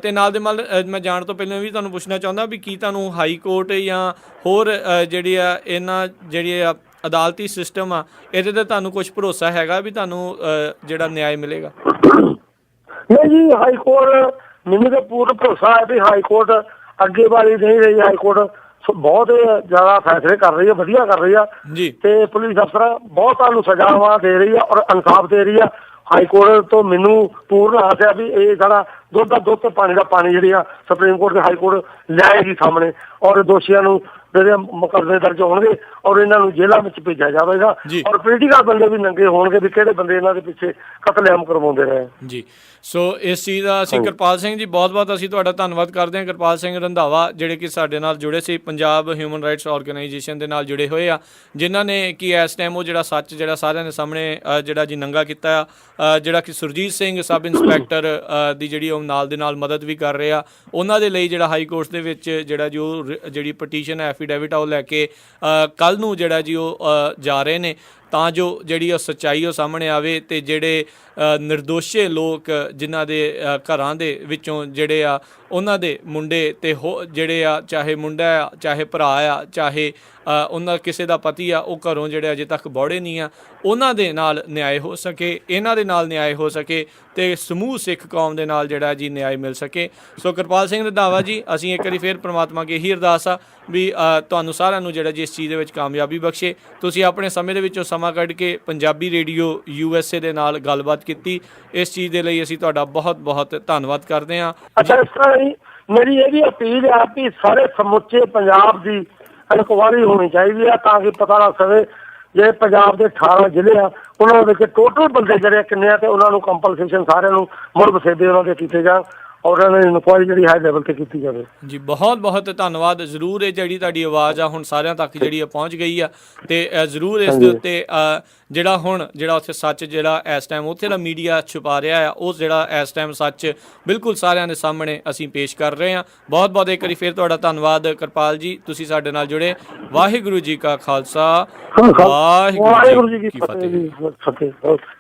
ਤੇ ਨਾਲ ਦੇ ਨਾਲ ਮੈਂ ਜਾਣ ਤੋਂ ਪਹਿਲਾਂ ਵੀ ਤੁਹਾਨੂੰ ਪੁੱਛਣਾ ਚਾਹੁੰਦਾ ਵੀ ਕੀ ਤੁਹਾਨੂੰ ਹਾਈ ਕੋਰਟ ਜਾਂ ਹੋਰ ਜਿਹੜੀ ਆ ਇਹਨਾਂ ਜਿਹੜੀ ਆ ਅਦਾਲਤੀ ਸਿਸਟਮ ਆ, ਇਹਦੇ ਤੇ ਤੁਹਾਨੂੰ ਕੁਝ ਭਰੋਸਾ ਹੈਗਾ ਵੀ ਤੁਹਾਨੂੰ ਜਿਹੜਾ ਨਿਆਂ ਮਿਲੇਗਾ? ਨਹੀਂ ਜੀ, ਹਾਈ ਕੋਰਟ ਮੈਨੂੰ ਤਾਂ ਪੂਰਾ ਭਰੋਸਾ ਹੈ ਵੀ ਹਾਈ ਕੋਰਟ ਅੱਗੇ ਵਾਲੀ ਨਹੀਂ ਰਹੀ। ਹਾਈ ਕੋਰਟ ਬਹੁਤ ਜ਼ਿਆਦਾ ਫੈਸਲੇ ਕਰ ਰਹੀ ਹੈ, ਵਧੀਆ ਕਰ ਰਹੀ ਆ ਜੀ ਤੇ ਪੁਲਿਸ ਅਫਸਰ ਬਹੁਤ ਤੁਹਾਨੂੰ ਸਜ਼ਾਵਾਂ ਦੇ ਰਹੀ ਆ ਔਰ ਇਨਸਾਫ ਦੇ ਰਹੀ ਆ। ਹਾਈ ਕੋਰਟ ਤੋਂ ਮੈਨੂੰ ਪੂਰਨ ਆਸ ਹੈ ਵੀ ਇਹ ਸਾਡਾ ਦੁੱਧ ਦਾ ਦੁੱਧ ਤੇ ਪਾਣੀ ਦਾ ਪਾਣੀ ਜਿਹੜੀ ਆ ਸੁਪਰੀਮ ਕੋਰਟ ਤੇ ਹਾਈ ਕੋਰਟ ਲਿਆਏਗੀ ਸਾਹਮਣੇ ਔਰ ਦੋਸ਼ੀਆਂ ਨੂੰ ਜਿਹੜੇ ਮੁਕੱਦਮੇ ਦਰਜ ਹੋਣਗੇ ਔਰ ਇਹਨਾਂ ਨੂੰ ਜੇਲ੍ਹਾਂ ਵਿੱਚ ਭੇਜਿਆ ਜਾਵੇਗਾ ਜੀ। ਔਰ ਪੋਲੀਟੀਕਲ ਬੰਦੇ ਵੀ ਨੰਗੇ ਹੋਣਗੇ ਵੀ ਕਿਹੜੇ ਬੰਦੇ ਇਹਨਾਂ ਦੇ ਪਿੱਛੇ ਕਤਲੇਆਮ ਕਰਵਾਉਂਦੇ ਰਹੇ। ਜੀ, ਸੋ ਇਸ ਚੀਜ਼ ਦਾ ਅਸੀਂ ਕਿਰਪਾਲ ਸਿੰਘ ਜੀ ਬਹੁਤ ਅਸੀਂ ਤੁਹਾਡਾ ਧੰਨਵਾਦ ਕਰਦੇ ਹਾਂ। ਕਿਰਪਾਲ ਸਿੰਘ ਰੰਧਾਵਾ ਜਿਹੜੇ ਕਿ ਸਾਡੇ ਨਾਲ ਜੁੜੇ ਸੀ, ਪੰਜਾਬ ਹਿਊਮਨ ਰਾਈਟਸ ਆਰਗੇਨਾਈਜੇਸ਼ਨ ਦੇ ਨਾਲ ਜੁੜੇ ਹੋਏ ਆ, ਜਿਨ੍ਹਾਂ ਨੇ ਕਿ ਇਸ ਟਾਈਮ ਉਹ ਜਿਹੜਾ ਸੱਚ ਜਿਹੜਾ ਸਾਰਿਆਂ ਦੇ ਸਾਹਮਣੇ ਜਿਹੜਾ ਜੀ ਨੰਗਾ ਕੀਤਾ ਆ, ਜਿਹੜਾ ਕਿ ਸੁਰਜੀਤ ਸਿੰਘ ਸਬ ਇੰਸਪੈਕਟਰ ਦੀ ਜਿਹੜੀ ਉਹ ਨਾਲ ਦੇ ਨਾਲ ਮਦਦ ਵੀ ਕਰ ਰਹੇ ਆ, ਉਹਨਾਂ ਦੇ ਲਈ ਜਿਹੜਾ ਹਾਈ ਕੋਰਟ ਦੇ ਵਿੱਚ ਜਿਹੜਾ ਜੋ ਜਿਹੜੀ ਪਟੀਸ਼ਨ ਐਫੀਡੇਵਿਟ ਆ ਉਹ ਲੈ ਕੇ ਕੱਲ੍ਹ ਨੂੰ ਜਿਹੜਾ ਜੀ ਉਹ ਜਾ ਰਹੇ ਨੇ, ਤਾਂ ਜੋ ਜਿਹੜੀ ਉਹ ਸੱਚਾਈ ਉਹ ਸਾਹਮਣੇ ਆਵੇ ਤੇ ਜਿਹੜੇ ਨਿਰਦੋਸ਼ੇ ਲੋਕ ਜਿਨ੍ਹਾਂ ਦੇ ਘਰਾਂ ਦੇ ਵਿੱਚੋਂ ਜਿਹੜੇ ਆ ਉਹਨਾਂ ਦੇ ਮੁੰਡੇ ਤੇ ਜਿਹੜੇ ਆ, ਚਾਹੇ ਮੁੰਡਾ ਆ ਚਾਹੇ ਭਰਾ ਆ ਚਾਹੇ ਉਹਨਾਂ ਕਿਸੇ ਦਾ ਪਤੀ ਆ, ਉਹ ਘਰੋਂ ਜਿਹੜੇ ਅਜੇ ਤੱਕ ਬੌੜੇ ਨਹੀਂ ਆ, ਉਹਨਾਂ ਦੇ ਨਾਲ ਨਿਆਂ ਹੋ ਸਕੇ, ਇਹਨਾਂ ਦੇ ਨਾਲ ਨਿਆਂ ਹੋ ਸਕੇ ਤੇ ਸਮੂਹ ਸਿੱਖ ਕੌਮ ਦੇ ਨਾਲ ਜਿਹੜਾ ਜੀ ਨਿਆਂ ਮਿਲ ਸਕੇ। ਸੋ ਕਿਰਪਾਲ ਸਿੰਘ ਰੰਧਾਵਾ ਜੀ, ਅਸੀਂ ਇੱਕ ਵਾਰੀ ਫਿਰ ਪ੍ਰਮਾਤਮਾ ਅੱਗੇ ਇਹੀ ਅਰਦਾਸ ਆ ਵੀ ਤੁਹਾਨੂੰ ਸਾਰਿਆਂ ਨੂੰ ਜਿਹੜਾ ਜੀ ਇਸ ਚੀਜ਼ ਦੇ ਵਿੱਚ ਕਾਮਯਾਬੀ ਬਖਸ਼ੇ। ਤੁਸੀਂ ਆਪਣੇ ਸਮੇਂ ਦੇ ਵਿੱਚੋਂ ਸਮਾਂ ਕੱਢ ਕੇ ਪੰਜਾਬੀ ਰੇਡੀਓ USA ਦੇ ਨਾਲ ਗੱਲਬਾਤ ਕੀਤੀ, ਇਸ ਚੀਜ਼ ਦੇ ਲਈ ਅਸੀਂ ਤੁਹਾਡਾ ਬਹੁਤ ਧੰਨਵਾਦ ਕਰਦੇ ਹਾਂ। ਅੱਛਾ, ਇਸ ਤਰ੍ਹਾਂ ਹੀ ਮੇਰੀ ਇਹ ਵੀ ਅਪੀਲ ਆ ਕਿ ਸਾਰੇ ਸਮੁੱਚੇ ਪੰਜਾਬ ਦੀ ਇਨਕੁਆਇਰੀ ਹੋਣੀ ਚਾਹੀਦੀ ਆ ਤਾਂ ਕਿ ਪਤਾ ਲੱਗ ਸਕੇ ਜੇ ਪੰਜਾਬ ਦੇ 18 ਜ਼ਿਲ੍ਹੇ ਆ ਉਹਨਾਂ ਵਿੱਚ ਟੋਟਲ ਬੰਦੇ ਜਿਹੜੇ ਕਿੰਨੇ ਆ ਤੇ ਉਹਨਾਂ ਨੂੰ ਕੰਪਨਸੇਸ਼ਨ ਸਾਰਿਆਂ ਨੂੰ ਮੁੜ ਵਸੇਬੇ ਉਹਨਾਂ ਦੇ ਕੀਤੇ ਜਾਣ ਔਰ ਉਹਨਾਂ ਦੀ ਇਨਕੁਆਇਰੀ ਜਿਹੜੀ ਹਾਈ ਲੈਵਲ ਤੇ ਕੀਤੀ ਜਾਵੇ। ਜੀ ਬਹੁਤ ਧੰਨਵਾਦ। ਜ਼ਰੂਰ ਇਹ ਜਿਹੜੀ ਤੁਹਾਡੀ ਆਵਾਜ਼ ਆ ਹੁਣ ਸਾਰਿਆਂ ਤੱਕ ਜਿਹੜੀ ਪਹੁੰਚ ਗਈ ਆ ਤੇ ਜ਼ਰੂਰ ਇਸ ਦੇ ਉੱਤੇ ਜਿਹੜਾ ਉੱਥੇ ਸੱਚ ਜਿਹੜਾ ਇਸ ਟਾਈਮ ਉੱਥੇ ਦਾ ਮੀਡੀਆ ਛੁਪਾ ਰਿਹਾ ਆ, ਉਹ ਜਿਹੜਾ ਇਸ ਟਾਈਮ ਸੱਚ ਬਿਲਕੁਲ ਸਾਰਿਆਂ ਦੇ ਸਾਹਮਣੇ ਅਸੀਂ ਪੇਸ਼ ਕਰ ਰਹੇ ਹਾਂ। ਬਹੁਤ ਇੱਕ ਵਾਰੀ ਫਿਰ ਤੁਹਾਡਾ ਧੰਨਵਾਦ ਕਿਰਪਾਲ ਜੀ, ਤੁਸੀਂ ਸਾਡੇ ਨਾਲ ਜੁੜੇ। ਵਾਹਿਗੁਰੂ ਜੀ ਕਾ ਖਾਲਸਾ, ਵਾਹਿਗੁਰੂ ਜੀ ਕੀ ਫਤਿਹ।